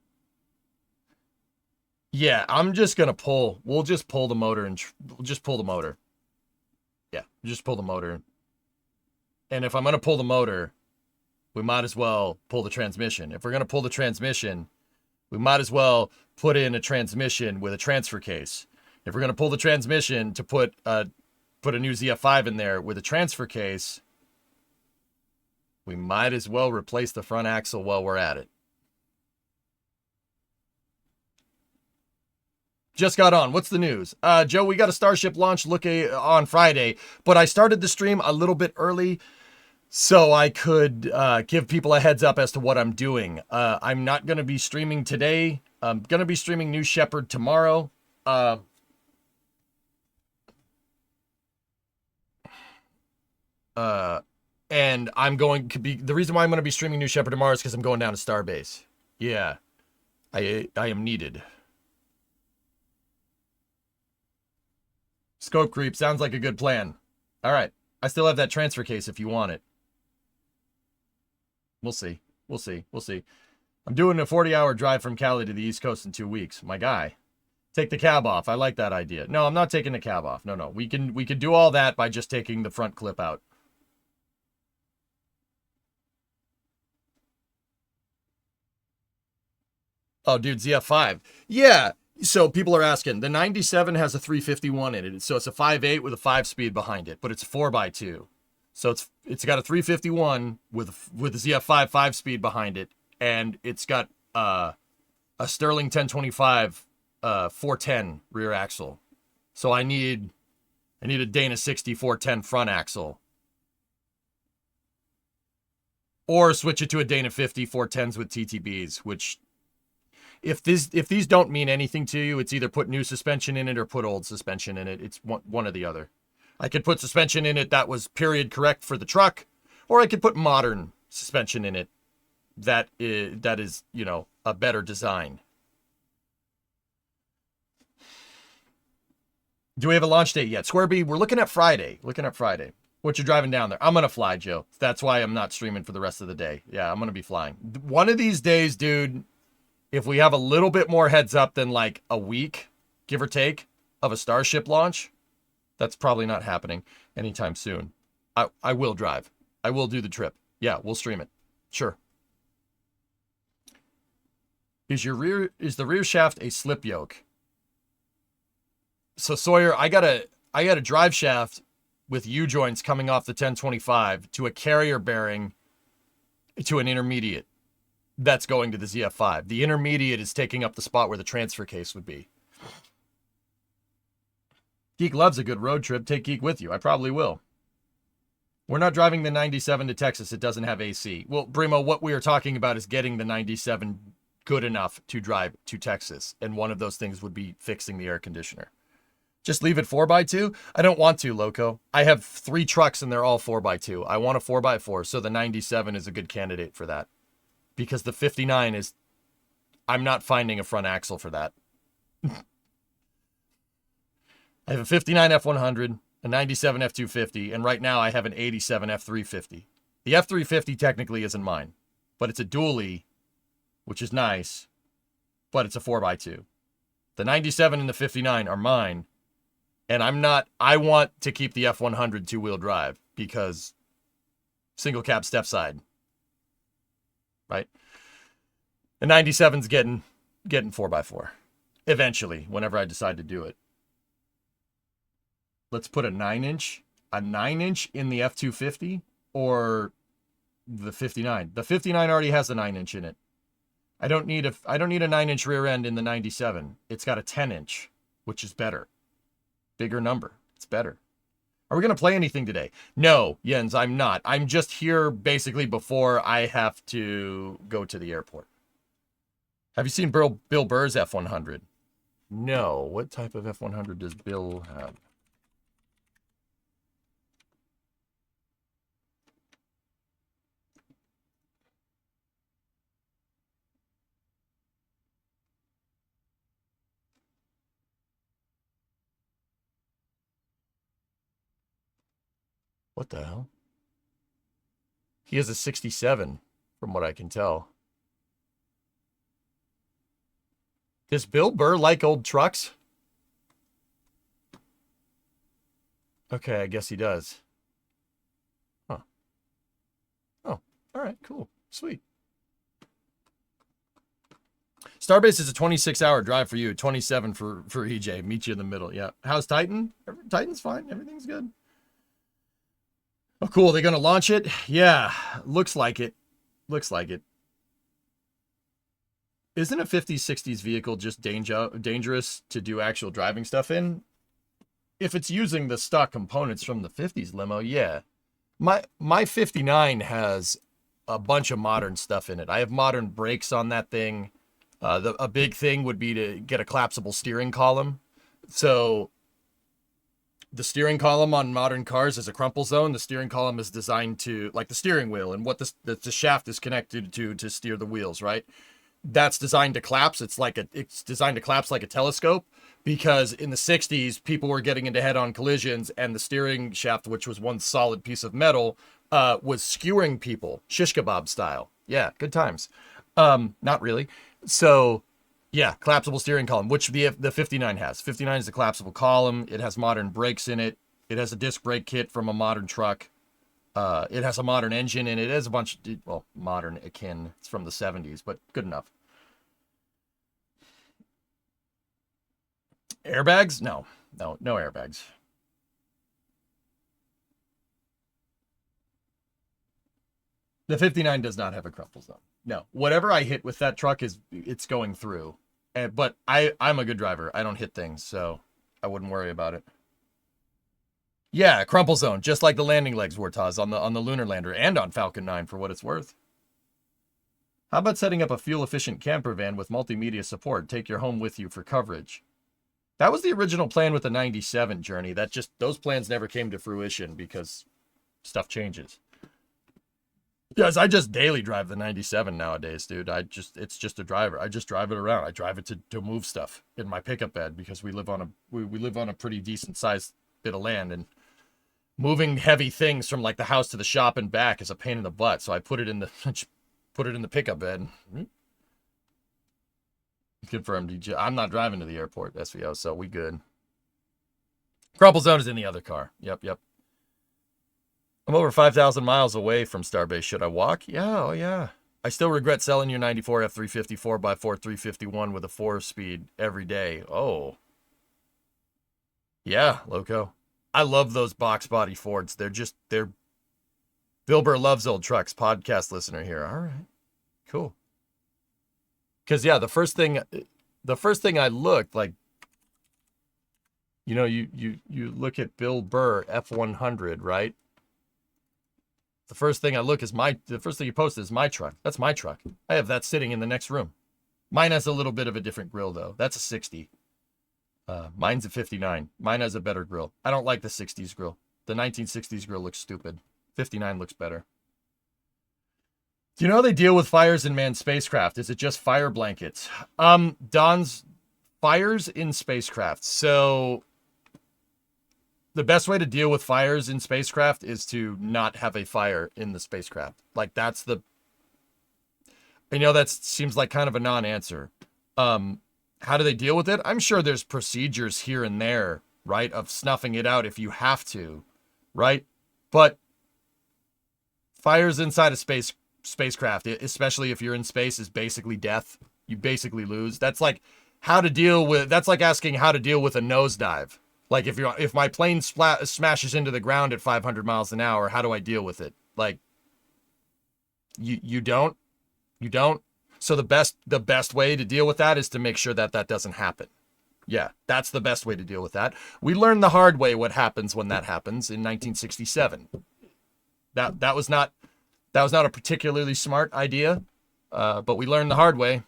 Yeah, I'm just going to pull. We'll just pull the motor and we'll just pull the motor. Yeah, just pull the motor. And if I'm going to pull the motor, we might as well pull the transmission. If we're going to pull the transmission, we might as well put in a transmission with a transfer case. If we're going to pull the transmission to put a new ZF5 in there with a transfer case, we might as well replace the front axle while we're at it. Just got on. What's the news? Joe, we got a Starship launch on Friday, but I started the stream a little bit early so I could give people a heads up as to what I'm doing. I'm not going to be streaming today. I'm going to be streaming New Shepherd tomorrow. And I'm going to be, the reason why I'm going to be streaming New Shepherd tomorrow is because I'm going down to Starbase. Yeah, I am needed. Scope creep sounds like a good plan. All right, I still have that transfer case if you want it. We'll see. We'll see. We'll see. I'm doing a 40-hour drive from Cali to the East Coast in 2 weeks. My guy. Take the cab off. I like that idea. No, I'm not taking the cab off. No. We can do all that by just taking the front clip out. Oh, dude, ZF5. Yeah. So people are asking. The 97 has a 351 in it. So it's a 5.8 with a 5-speed behind it, but it's a 4x2. So it's got a 351 with a ZF5 5-speed behind it, and it's got a Sterling 1025 410 rear axle. So I need a Dana 60 410 front axle. Or switch it to a Dana 50 410s with TTBs, which if these don't mean anything to you, it's either put new suspension in it or put old suspension in it. It's one or the other. I could put suspension in it that was period correct for the truck, or I could put modern suspension in it that is, you know, a better design. Do we have a launch date yet? Square B, we're looking at Friday. What you driving down there? I'm going to fly, Joe. That's why I'm not streaming for the rest of the day. Yeah, I'm going to be flying. One of these days, dude, if we have a little bit more heads up than like a week, give or take, of a Starship launch, that's probably not happening anytime soon. I will drive. I will do the trip. Yeah, we'll stream it. Sure. Is the rear shaft a slip yoke? So Sawyer, I got a drive shaft with U-joints coming off the 1025 to a carrier bearing to an intermediate that's going to the ZF5. The intermediate is taking up the spot where the transfer case would be. Geek loves a good road trip. Take Geek with you. I probably will. We're not driving the 97 to Texas. It doesn't have AC. Well, Brimo, what we are talking about is getting the 97 good enough to drive to Texas. And one of those things would be fixing the air conditioner. Just leave it 4x2? I don't want to, Loco. I have 3 trucks and they're all 4x2. I want a 4x4, so the 97 is a good candidate for that. Because the 59 is... I'm not finding a front axle for that. I have a 59 F100, a 97 F250, and right now I have an 87 F350. The F350 technically isn't mine, but it's a dually, which is nice, but it's a 4x2. The 97 and the 59 are mine, and I want to keep the F100 two-wheel drive because single cab step side, right? The 97's getting 4x4 eventually, whenever I decide to do it. Let's put a 9-inch in the F250 or the 59. The 59 already has a 9-inch in it. I don't need a 9-inch rear end in the 97. It's got a 10-inch, which is better. Bigger number. It's better. Are we going to play anything today? No, Jens, I'm not. I'm just here basically before I have to go to the airport. Have you seen Bill Burr's F100? No. What type of F100 does Bill have? What the hell? He has a 67, from what I can tell. Does Bill Burr like old trucks? Okay, I guess he does. Huh. Oh, all right, cool. Sweet. Starbase is a 26-hour drive for you, 27 for EJ. Meet you in the middle. Yeah. How's Titan? Titan's fine. Everything's good. Oh, cool. They're going to launch it? Yeah. Looks like it. Looks like it. Isn't a 50s, 60s vehicle just dangerous to do actual driving stuff in? If it's using the stock components from the 50s limo, yeah. My 59 has a bunch of modern stuff in it. I have modern brakes on that thing. A big thing would be to get a collapsible steering column. So the steering column on modern cars is a crumple zone. The steering column is designed to, like the steering wheel and what the shaft is connected to steer the wheels, right? That's designed to collapse. It's designed to collapse like a telescope, because in the 60s people were getting into head-on collisions, and the steering shaft, which was one solid piece of metal, was skewering people shish kebab style. Yeah, good times. Not really. So yeah, collapsible steering column, which the 59 has. 59 is a collapsible column. It has modern brakes in it. It has a disc brake kit from a modern truck. It has a modern engine, and it has a bunch of, well, modern akin. It's from the 70s, but good enough. Airbags? No airbags. The 59 does not have a crumple zone. No, whatever I hit with that truck it's going through. But I'm a good driver. I don't hit things, so I wouldn't worry about it. Yeah, crumple zone, just like the landing legs were, Taz, on the lunar lander and on Falcon 9, for what it's worth. How about setting up a fuel-efficient camper van with multimedia support? Take your home with you for coverage. That was the original plan with the 97 Journey. Those plans never came to fruition because stuff changes. Yes, I just daily drive the 97 nowadays, dude. It's just a driver. I just drive it around. I drive it to move stuff in my pickup bed, because we live on a pretty decent sized bit of land, and moving heavy things from like the house to the shop and back is a pain in the butt. So I put it in the pickup bed. Confirmed. I'm not driving to the airport, SVO, so we good. Crumple zone is in the other car. Yep. I'm over 5,000 miles away from Starbase. Should I walk? Yeah, oh yeah. I still regret selling your 94 F350 4x4 351 with a 4-speed every day. Oh. Yeah, Loco. I love those box body Fords. They're Bill Burr loves old trucks. Podcast listener here. All right. Cool. Because yeah, the first thing I looked, like, you look at Bill Burr F100, right? The first thing you posted is my truck. That's my truck. I have that sitting in the next room. Mine has a little bit of a different grill though. That's a 60. Mine's a 59. Mine has a better grill. I don't like the 60s grill. The 1960s grill looks stupid. 59 looks better. Do you know how they deal with fires in manned spacecraft? Is it just fire blankets? Don's fires in spacecraft. So the best way to deal with fires in spacecraft is to not have a fire in the spacecraft. Like that seems like kind of a non-answer. How do they deal with it? I'm sure there's procedures here and there, right, of snuffing it out if you have to, right? But fires inside a spacecraft, especially if you're in space, is basically death. You basically lose. That's like asking how to deal with a nosedive. Like if my plane smashes into the ground at 500 miles an hour, how do I deal with it? Like you don't. So the best way to deal with that is to make sure that doesn't happen. Yeah, that's the best way to deal with that. We learned the hard way what happens when that happens in 1967. That was not a particularly smart idea, but we learned the hard way.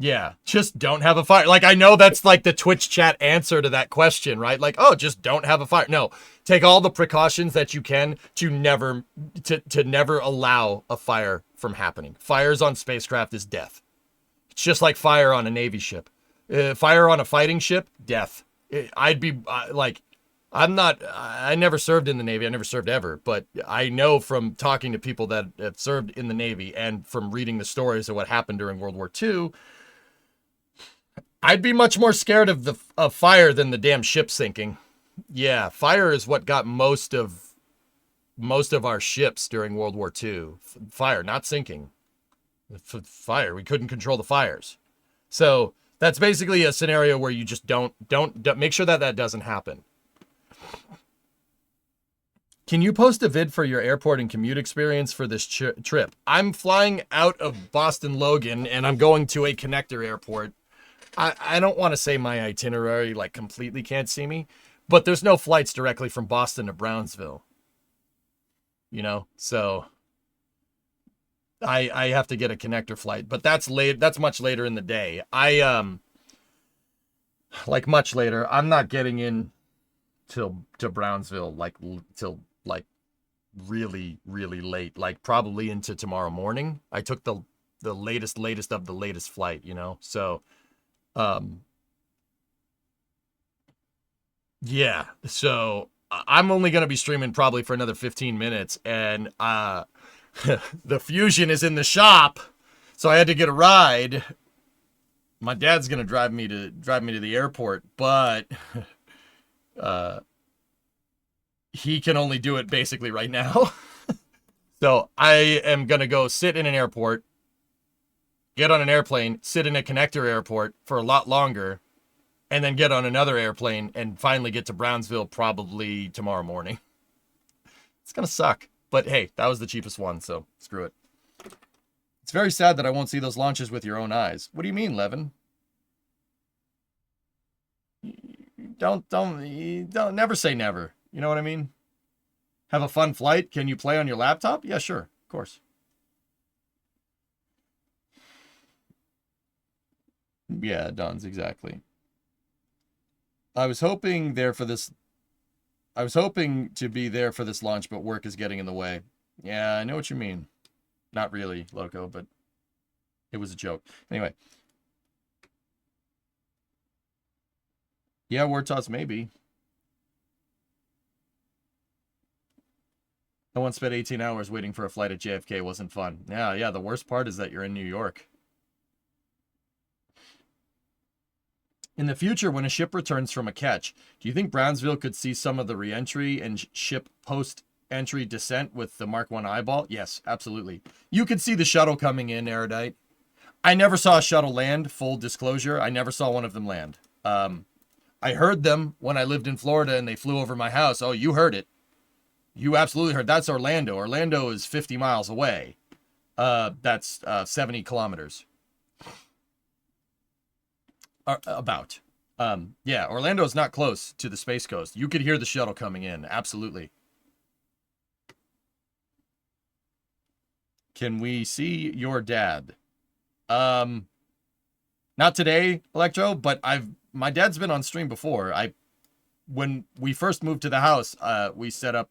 Yeah, just don't have a fire. Like, I know that's like the Twitch chat answer to that question, right? Like, oh, just don't have a fire. No, take all the precautions that you can to never allow a fire from happening. Fires on spacecraft is death. It's just like fire on a Navy ship. Fire on a fighting ship, death. I'd be I never served in the Navy. I never served ever, but I know from talking to people that have served in the Navy and from reading the stories of what happened during World War II, I'd be much more scared of fire than the damn ship sinking. Yeah, fire is what got most of our ships during World War II. Fire, not sinking. Fire, we couldn't control the fires. So that's basically a scenario where you just don't make sure that doesn't happen. Can you post a vid for your airport and commute experience for this trip? I'm flying out of Boston Logan and I'm going to a connector airport. I don't want to say my itinerary like completely can't see me, But there's no flights directly from Boston to Brownsville. So I have to get a connector flight, but that's late. That's much later in the day. Like much later. I'm not getting in to Brownsville till like really really late, like probably into tomorrow morning. I took the latest of the latest flight, so yeah, so I'm only going to be streaming probably for another 15 minutes, and the Fusion is in the shop, so I had to get a ride. My dad's going to drive me to the airport, but he can only do it basically right now. So I am going to go sit in an airport, get on an airplane, sit in a connector airport for a lot longer, and then get on another airplane and finally get to Brownsville probably tomorrow morning. It's going to suck. But hey, that was the cheapest one, so screw it. It's very sad that I won't see those launches with your own eyes. What do you mean, Levin? Don't never say never. You know what I mean? Have a fun flight. Can you play on your laptop? Yeah, sure. Of course. Yeah, Don's exactly. I was hoping to be there for this launch, but work is getting in the way. Yeah, I know what you mean. Not really, Loco, but it was a joke. Anyway. Yeah, Wartoss maybe. I once spent 18 hours waiting for a flight at JFK. Wasn't fun. Yeah, the worst part is that you're in New York. In the future, when a ship returns from a catch, do you think Brownsville could see some of the re-entry and ship post-entry descent with the Mark 1 eyeball? Yes, absolutely. You could see the shuttle coming in, Erudite. I never saw a shuttle land, full disclosure. I never saw one of them land. I heard them when I lived in Florida and they flew over my house. Oh, you heard it. You absolutely heard. That's Orlando. Orlando is 50 miles away. That's 70 kilometers. About. Yeah, Orlando is not close to the Space Coast. You could hear the shuttle coming in. Absolutely. Can we see your dad? Not today, Electro, but my dad's been on stream before. When we first moved to the house, we set up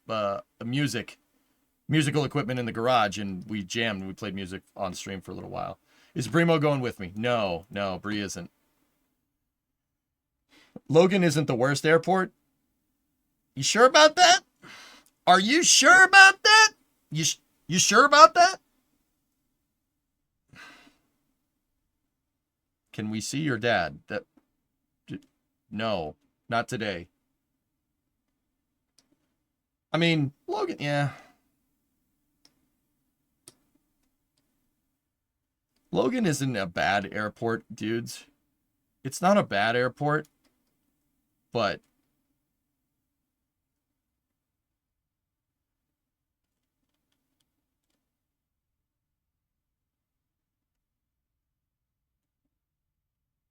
musical equipment in the garage, and we jammed. We played music on stream for a little while. Is Brimo going with me? No, Bree isn't. Logan isn't the worst airport. You sure about that? Are you sure about that? You sure about that? Can we see your dad? No, not today. I mean, Logan, yeah. Logan isn't a bad airport, dudes. It's not a bad airport, but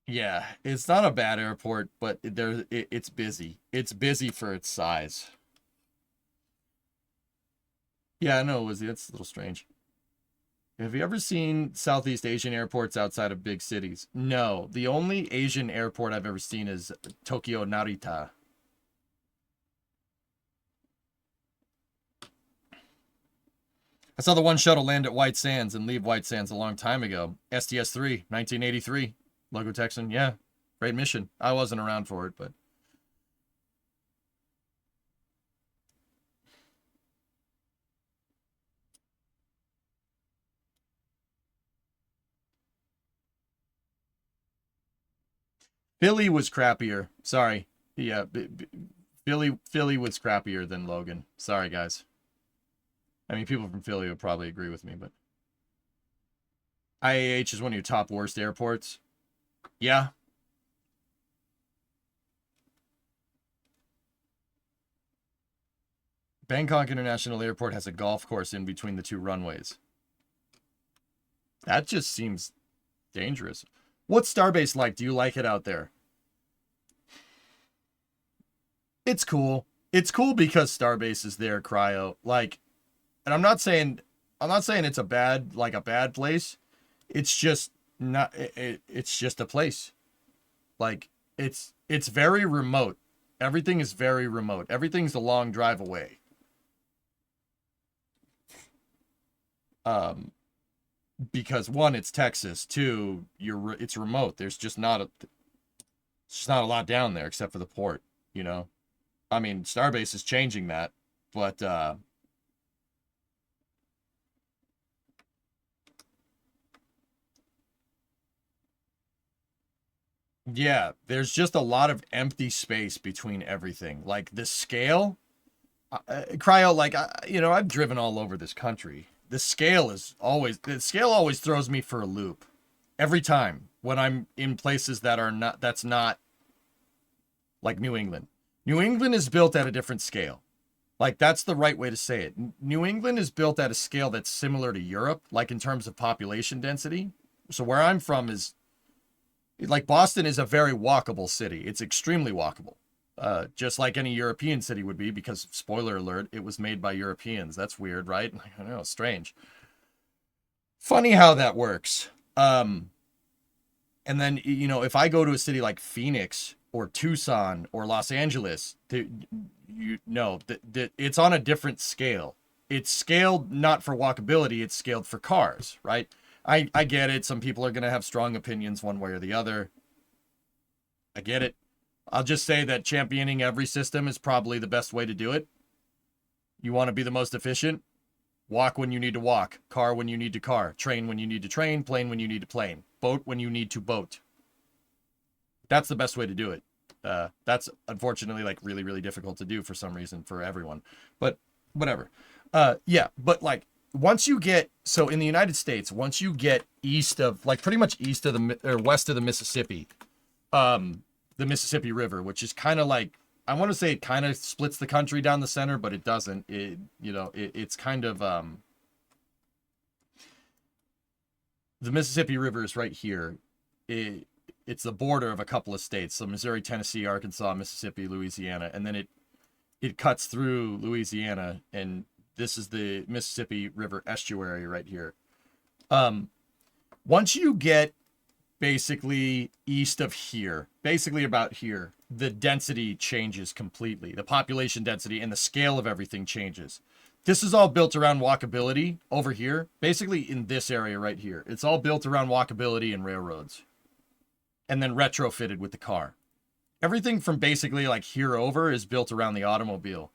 yeah, it's not a bad airport, but it's busy. It's busy for its size. Yeah, I know, Lizzie. That's a little strange. Have you ever seen Southeast Asian airports outside of big cities? No. The only Asian airport I've ever seen is Tokyo Narita. I saw the one shuttle land at White Sands and leave White Sands a long time ago. STS-3, 1983. Logo Texan, yeah. Great mission. I wasn't around for it, but... Philly was crappier. Sorry. Yeah, Philly was crappier than Logan. Sorry, guys. I mean, people from Philly would probably agree with me, but... IAH is one of your top worst airports. Yeah. Bangkok International Airport has a golf course in between the two runways. That just seems dangerous. What's Starbase like? Do you like it out there? It's cool. It's cool because Starbase is there, Cryo. Like, and I'm not saying it's a bad place. It's just not it's just a place. Like it's very remote. Everything is very remote. Everything's a long drive away. Because one, it's Texas. Two, it's remote. There's just not a lot down there except for the port, you know. I mean, Starbase is changing that, but yeah, there's just a lot of empty space between everything. Like the scale, Cryo, like I've driven all over this country. The scale always throws me for a loop every time when I'm in places that's not like New England. New England is built at a different scale. Like that's the right way to say it. New England is built at a scale that's similar to Europe, like in terms of population density. So where I'm from is like Boston is a very walkable city. It's extremely walkable. Just like any European city would be, because spoiler alert, it was made by Europeans. That's weird, right? I know, strange. Funny how that works. And then, if I go to a city like Phoenix or Tucson or Los Angeles, it's on a different scale. It's scaled not for walkability, it's scaled for cars, right? I get it. Some people are going to have strong opinions one way or the other. I get it. I'll just say that championing every system is probably the best way to do it. You want to be the most efficient? Walk when you need to walk, car when you need to car, train when you need to train, plane when you need to plane, boat when you need to boat. That's the best way to do it. That's unfortunately like really, really difficult to do for some reason for everyone, but whatever. Yeah, but like once you get, so in the United States, once you get east of, like pretty much east of or west of the Mississippi River, which is kind of like, I want to say it kind of splits the country down the center, but it doesn't. It's kind of, the Mississippi River is right here. It's the border of a couple of states. So Missouri, Tennessee, Arkansas, Mississippi, Louisiana. And then it cuts through Louisiana, and this is the Mississippi River estuary right here. Once you get basically east of here, basically about here, the density changes completely. The population density and the scale of everything changes. This is all built around walkability over here, basically in this area right here. It's all built around walkability and railroads, and then retrofitted with the car. Everything from basically like here over is built around the automobile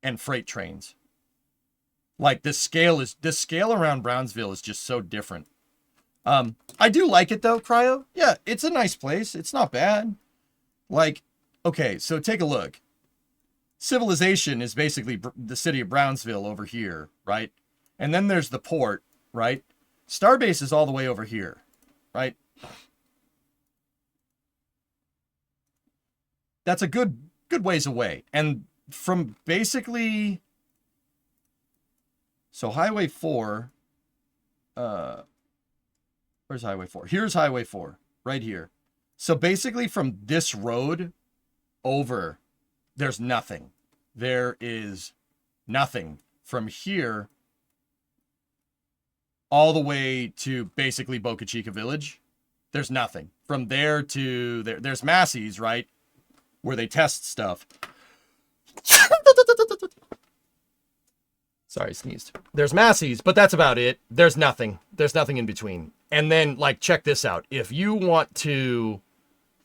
and freight trains. Like this scale around Brownsville is just so different. I do like it though, Cryo. Yeah, it's a nice place. It's not bad. Like, okay, so take a look. Civilization is basically the city of Brownsville over here, right? And then there's the port, right? Starbase is all the way over here, right? That's a good ways away. And from basically, so Highway 4, where's Highway 4? Here's Highway 4, right here. So basically from this road over, there's nothing. There is nothing from here all the way to basically Boca Chica Village. There's nothing. From there to there. There's Massey's, right? Where they test stuff. Sorry, sneezed. There's Massey's, but that's about it. There's nothing. There's nothing in between. And then, like, check this out. If you want to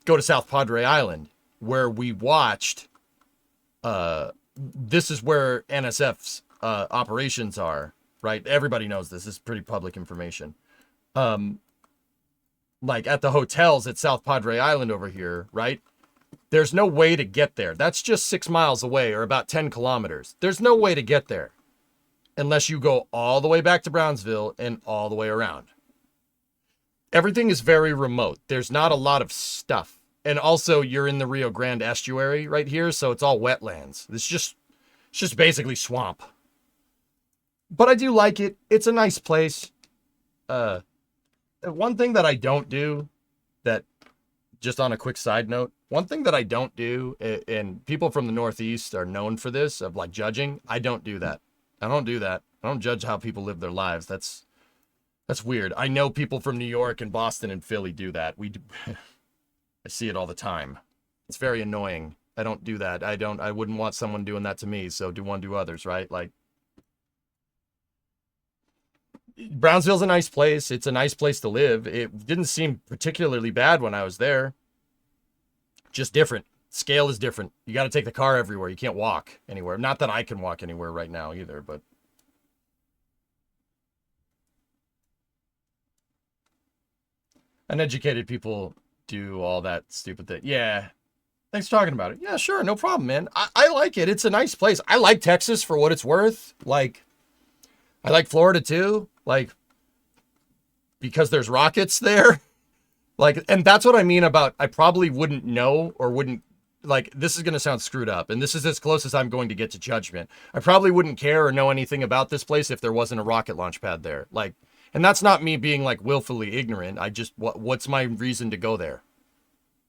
go to South Padre Island, where we watched, this is where NSF's operations are, right? Everybody knows this. This is pretty public information. Like, at the hotels at South Padre Island over here, right? There's no way to get there. That's just 6 miles away, or about 10 kilometers. There's no way to get there unless you go all the way back to Brownsville and all the way around. Everything is very remote. There's not a lot of stuff. And also, you're in the Rio Grande estuary right here, so it's all wetlands. It's just basically swamp. But I do like it. It's a nice place. One thing that I don't do, that just on a quick side note, One thing that I don't do, and people from the Northeast are known for this, of like judging. I don't do that. I don't do that. I don't judge how people live their lives. That's weird. I know people from New York and Boston and Philly do that. I see it all the time. It's very annoying. I don't do that. I wouldn't want someone doing that to me, so do unto others, right? Like, Brownsville's a nice place. It's a nice place to live. It didn't seem particularly bad when I was there. Just different. Scale is different. You got to take the car everywhere. You can't walk anywhere. Not that I can walk anywhere right now either, but uneducated people do all that stupid thing. Yeah. Thanks for talking about it. Yeah, sure. No problem, man. I like it. It's a nice place. I like Texas for what it's worth. Like, I like Florida too. Like, because there's rockets there. Like, and that's what I mean about I probably wouldn't know or wouldn't, like, this is going to sound screwed up. And this is as close as I'm going to get to judgment. I probably wouldn't care or know anything about this place if there wasn't a rocket launch pad there. Like, and that's not me being like willfully ignorant. I just, what's my reason to go there?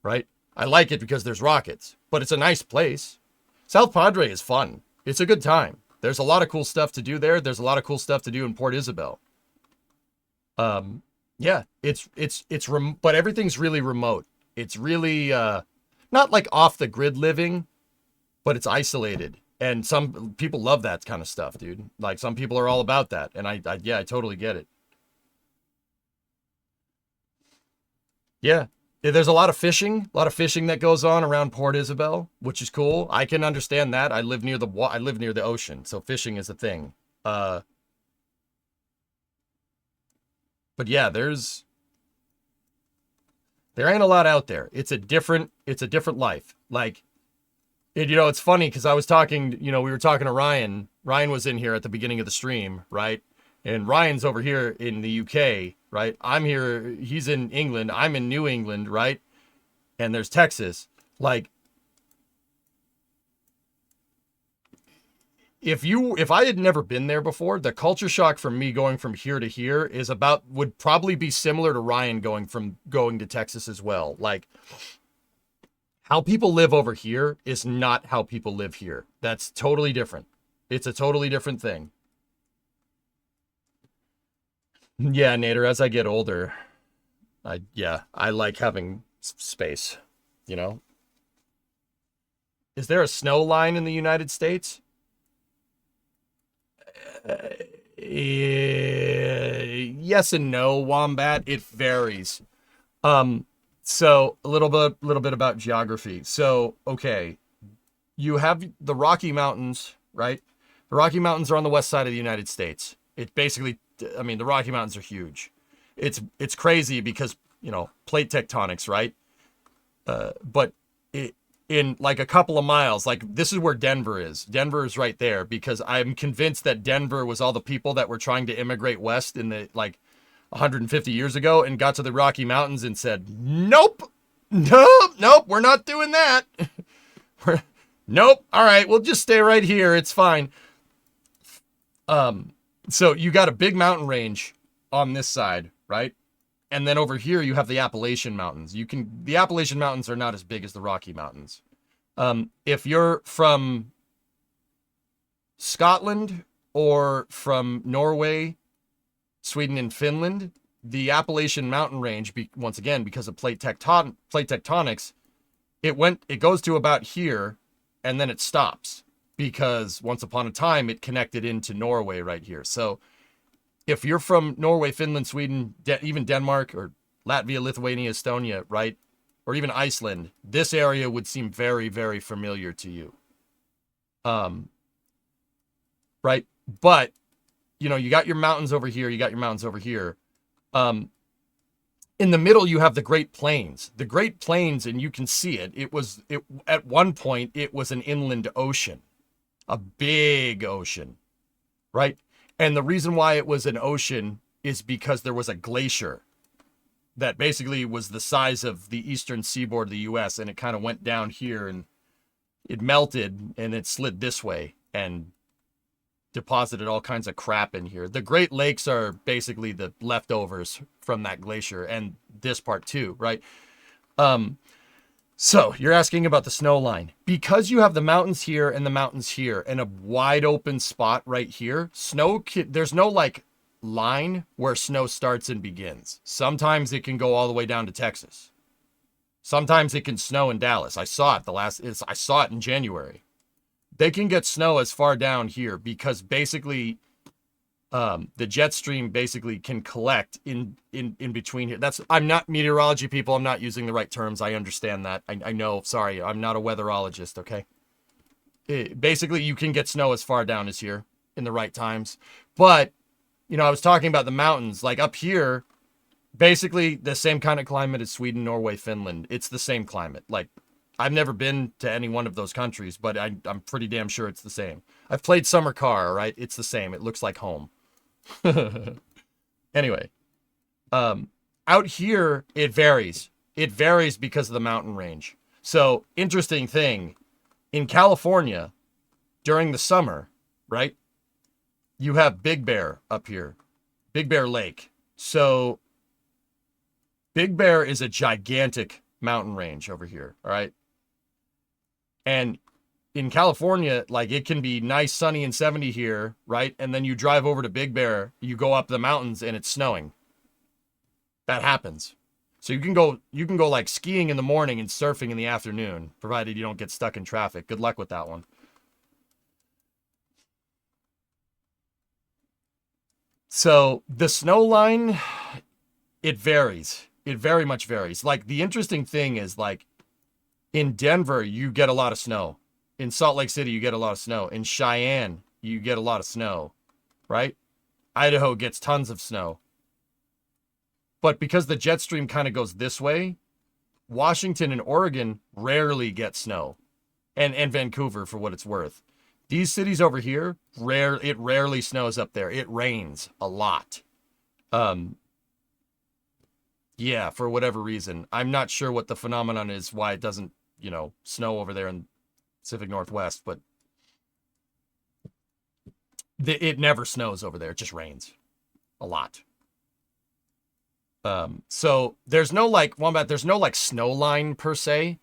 Right? I like it because there's rockets, but it's a nice place. South Padre is fun. It's a good time. There's a lot of cool stuff to do there. There's a lot of cool stuff to do in Port Isabel. Yeah, but everything's really remote. It's really, not like off the grid living, but it's isolated. And some people love that kind of stuff, dude. Like, some people are all about that. And I totally get it. Yeah. There's a lot of fishing that goes on around Port Isabel, which is cool. I can understand that. I live near the ocean, so fishing is a thing. But yeah, there ain't a lot out there. It's a different life. Like, it's funny because I was talking, we were talking to Ryan. Ryan was in here at the beginning of the stream, right? And Ryan's over here in the UK, right? I'm here, he's in England, I'm in New England, right? And there's Texas. If I had never been there before, the culture shock from me going from here to here would probably be similar to Ryan going to Texas as well. Like, how people live over here is not how people live here. That's totally different. It's a totally different thing. Yeah, Nader, as I get older, I like having space, you know? Is there a snow line in the United States? Yes and no, Wombat. It varies. So a little bit about geography. So, okay, you have the Rocky Mountains, right? The Rocky Mountains are on the west side of the United States. It basically, I mean, the Rocky Mountains are huge. It's crazy because, plate tectonics, right? But in like a couple of miles, like this is where Denver is. Denver is right there because I'm convinced that Denver was all the people that were trying to immigrate west in the 150 years ago and got to the Rocky Mountains and said, nope, we're not doing that. Nope. All right, we'll just stay right here. It's fine. So you got a big mountain range on this side, right? And then over here you have the Appalachian Mountains. The Appalachian Mountains are not as big as the Rocky Mountains. If you're from Scotland or from Norway, Sweden, and Finland, the Appalachian Mountain Range, once again, because of plate tectonics, it goes to about here, and then it stops because once upon a time it connected into Norway right here. So if you're from Norway, Finland, Sweden, even Denmark or Latvia, Lithuania, Estonia, right? Or even Iceland, this area would seem very, very familiar to you. Right? But, you got your mountains over here, you got your mountains over here. In the middle, you have the Great Plains. The Great Plains, and you can see it, at one point, it was an inland ocean. A big ocean, right? And the reason why it was an ocean is because there was a glacier that basically was the size of the eastern seaboard of the U.S. and it kind of went down here and it melted and it slid this way and deposited all kinds of crap in here. The Great Lakes are basically the leftovers from that glacier and this part too, right? So you're asking about the snow line. Because you have the mountains here and the mountains here and a wide open spot right here, there's no like line where snow starts and begins. Sometimes it can go all the way down to Texas. Sometimes it can snow in Dallas. I saw it I saw it in January. They can get snow as far down here because basically the jet stream basically can collect in between here. I'm not meteorology people. I'm not using the right terms. I understand that. I know. Sorry, I'm not a weatherologist. Okay. Basically, you can get snow as far down as here in the right times. But, you know, I was talking about the mountains. Like up here, basically the same kind of climate as Sweden, Norway, Finland. It's the same climate. Like, I've never been to any one of those countries, but I'm pretty damn sure it's the same. I've played summer car, right? It's the same. It looks like home. Anyway, out here, it varies. It varies because of the mountain range. So, interesting thing, in California, during the summer, right, you have Big Bear up here, Big Bear Lake. So, Big Bear is a gigantic mountain range over here, all right? And in California, like it can be nice, sunny, and 70 here, right? And then you drive over to Big Bear, you go up the mountains, and it's snowing. That happens. So you can go like skiing in the morning and surfing in the afternoon, provided you don't get stuck in traffic. Good luck with that one. So the snow line, it varies. It very much varies. Like the interesting thing is like in Denver, you get a lot of snow. In Salt Lake City, you get a lot of snow. In Cheyenne, you get a lot of snow, right? Idaho gets tons of snow. But because the jet stream kind of goes this way, Washington and Oregon rarely get snow. And Vancouver, for what it's worth. These cities over here, it rarely snows up there. It rains a lot. Yeah, for whatever reason. I'm not sure what the phenomenon is, why it doesn't, you know, snow over there in Pacific Northwest, but it never snows over there. It just rains a lot. So there's no like Wombat, there's no like snow line per se.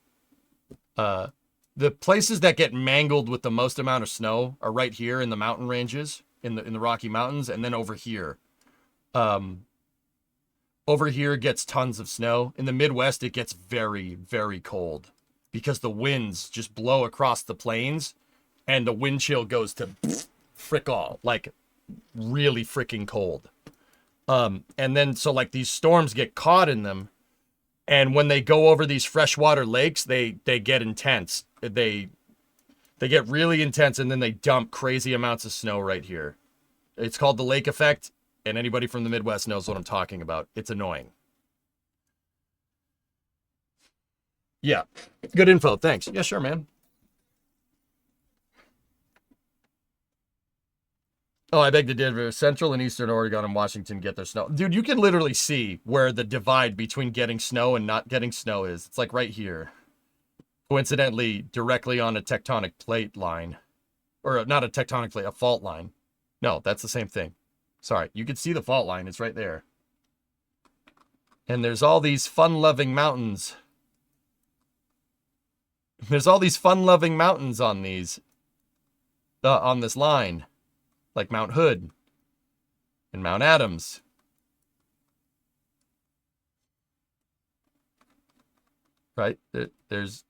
The places that get mangled with the most amount of snow are right here in the mountain ranges, in the Rocky Mountains, and then over here. Over here gets tons of snow. In the Midwest, it gets very, very cold because the winds just blow across the plains and the wind chill goes to frick all, like really freaking cold. And then, so like these storms get caught in them. And when they go over these freshwater lakes, they get intense. They get really intense and then they dump crazy amounts of snow right here. It's called the lake effect. And anybody from the Midwest knows what I'm talking about. It's annoying. Yeah. Good info. Thanks. Yeah, sure, man. Oh, I beg to differ. Central and Eastern Oregon and Washington get their snow. Dude, you can literally see where the divide between getting snow and not getting snow is. It's like right here. Coincidentally, directly on a tectonic plate line. Or not a tectonic plate, a fault line. No, that's the same thing. Sorry, you can see the fault line. It's right there. And there's all these fun-loving mountains. There's all these fun-loving mountains on on this line. Like Mount Hood and Mount Adams. Right? Where's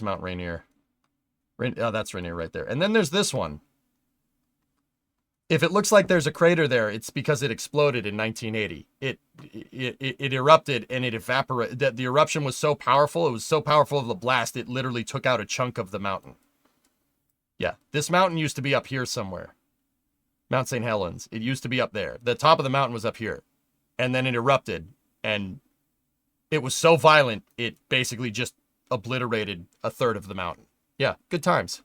Mount Rainier? Oh, that's Rainier right there. And then there's this one. If it looks like there's a crater there, it's because it exploded in 1980. It erupted and it evaporated. The eruption was so powerful, it was so powerful of the blast, it literally took out a chunk of the mountain. Yeah, this mountain used to be up here somewhere. Mount St. Helens. It used to be up there. The top of the mountain was up here. And then it erupted. And it was so violent, it basically just obliterated a third of the mountain. Yeah, good times.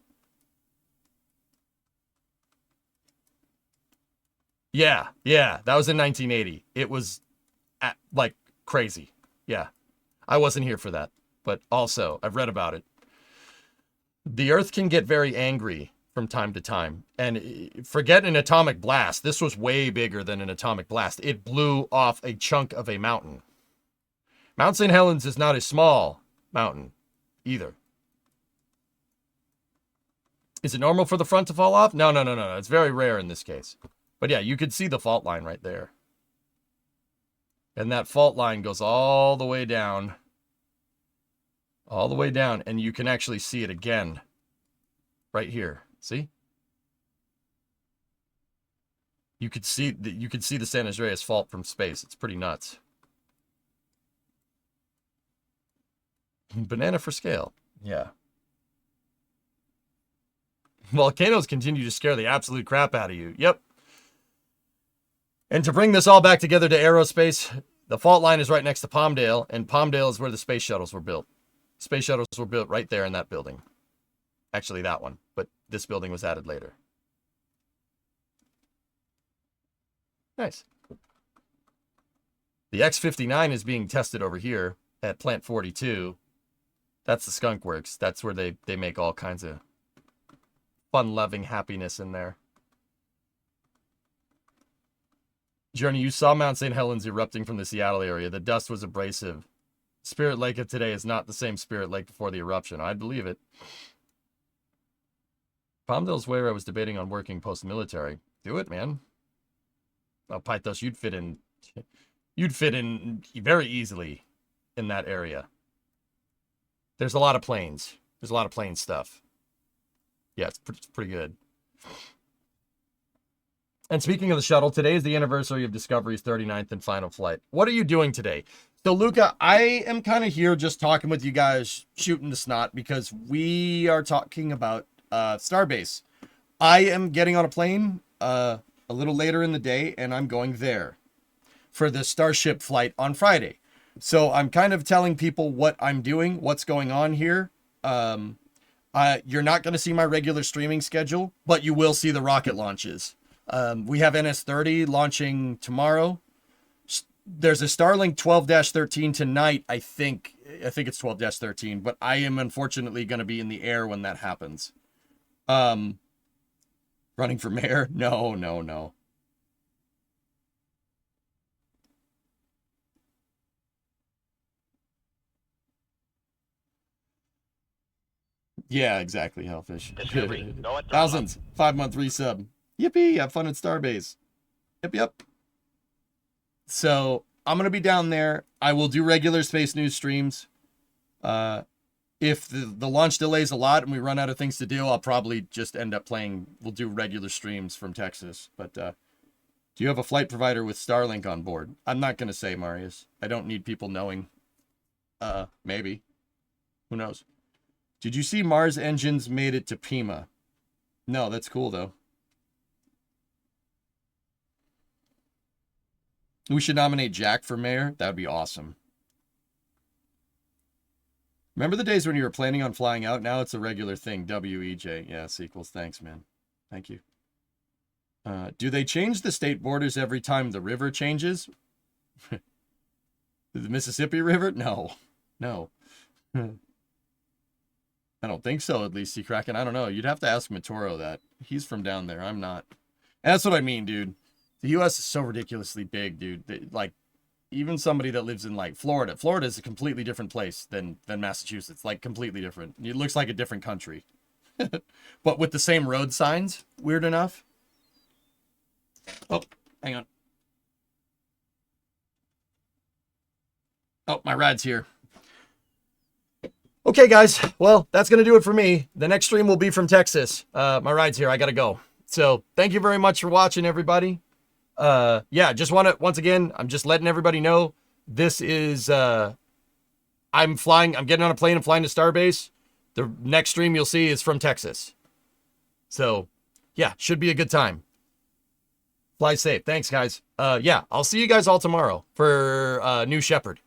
Yeah, that was in 1980. It was like crazy. Yeah, I wasn't here for that, but also I've read about it. The Earth can get very angry from time to time, and forget an atomic blast. This was way bigger than an atomic blast. It blew off a chunk of a mountain. Mount St. Helens is not a small mountain. either. Is it normal for the front to fall off? No. It's very rare in this case. But yeah, you could see the fault line right there. And that fault line goes all the way down. All the way down. And you can actually see it again. Right here. See? You could see the San Andreas fault from space. It's pretty nuts. Banana for scale. Yeah. Volcanoes continue to scare the absolute crap out of you. Yep. And to bring this all back together to aerospace, the fault line is right next to Palmdale, and Palmdale is where the space shuttles were built. Space shuttles were built right there in that building. Actually, that one, but this building was added later. Nice. The X-59 is being tested over here at Plant 42. That's the Skunk Works. That's where they make all kinds of fun-loving happiness in there. Journey, you saw Mount St. Helens erupting from the Seattle area. The dust was abrasive. Spirit Lake of today is not the same Spirit Lake before the eruption. I believe it. Palmdale's where I was debating on working post-military. Do it, man. Oh, Pythos, you'd fit in very easily in that area. There's a lot of planes. There's a lot of plane stuff. Yeah, it's pretty good. And speaking of the shuttle, today is the anniversary of Discovery's 39th and final flight. What are you doing today? So, Luca, I am kind of here just talking with you guys, shooting the snot, because we are talking about Starbase. I am getting on a plane a little later in the day, and I'm going there for the Starship flight on Friday. So I'm kind of telling people what I'm doing, what's going on here. You're not going to see my regular streaming schedule, but you will see the rocket launches. We have NS-30 launching tomorrow. There's a Starlink 12-13 tonight, I think it's 12-13, but I am unfortunately going to be in the air when that happens. Running for mayor? No. Yeah, exactly, Hellfish. Discovery, go at Thousands. 5-month resub. Yippee, have fun at Starbase. Yep. So, I'm going to be down there. I will do regular Space News streams. If the launch delays a lot and we run out of things to do, I'll probably just end up playing. We'll do regular streams from Texas. But do you have a flight provider with Starlink on board? I'm not going to say, Marius. I don't need people knowing. Maybe. Who knows? Did you see Mars Engines made it to Pima? No, that's cool, though. We should nominate Jack for mayor. That would be awesome. Remember the days when you were planning on flying out? Now it's a regular thing. WEJ. Yeah, sequels. Thanks, man. Thank you. Do they change the state borders every time the river changes? The Mississippi River? No. I don't think so, at least, Sea Kraken. I don't know. You'd have to ask Matoro that. He's from down there. I'm not. And that's what I mean, dude. The U.S. is so ridiculously big, dude. Like, even somebody that lives in, like, Florida. Florida is a completely different place than Massachusetts. Like, completely different. It looks like a different country. But with the same road signs, weird enough. Oh, hang on. Oh, my rad's here. Okay, guys. Well, that's going to do it for me. The next stream will be from Texas. My ride's here. I got to go. So, thank you very much for watching, everybody. Yeah, just want to, once again, I'm just letting everybody know this is, I'm getting on a plane and flying to Starbase. The next stream you'll see is from Texas. So, yeah, should be a good time. Fly safe. Thanks, guys. Yeah, I'll see you guys all tomorrow for New Shepard.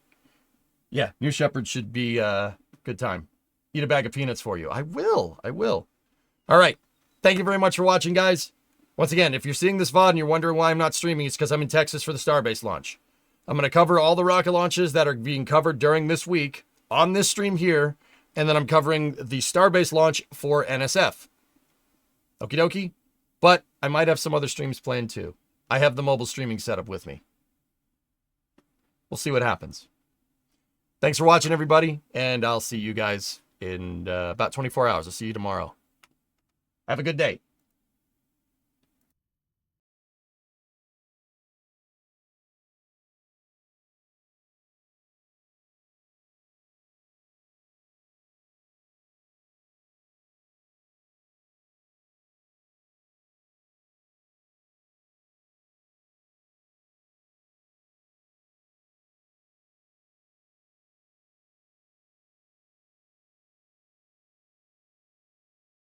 Yeah, New Shepard should be good time. Eat a bag of peanuts for you. I will. All right. Thank you very much for watching, guys. Once again, if you're seeing this VOD and you're wondering why I'm not streaming, it's because I'm in Texas for the Starbase launch. I'm going to cover all the rocket launches that are being covered during this week on this stream here, and then I'm covering the Starbase launch for NSF. Okie dokie. But I might have some other streams planned too. I have the mobile streaming setup with me. We'll see what happens. Thanks for watching, everybody, and I'll see you guys in about 24 hours. I'll see you tomorrow. Have a good day.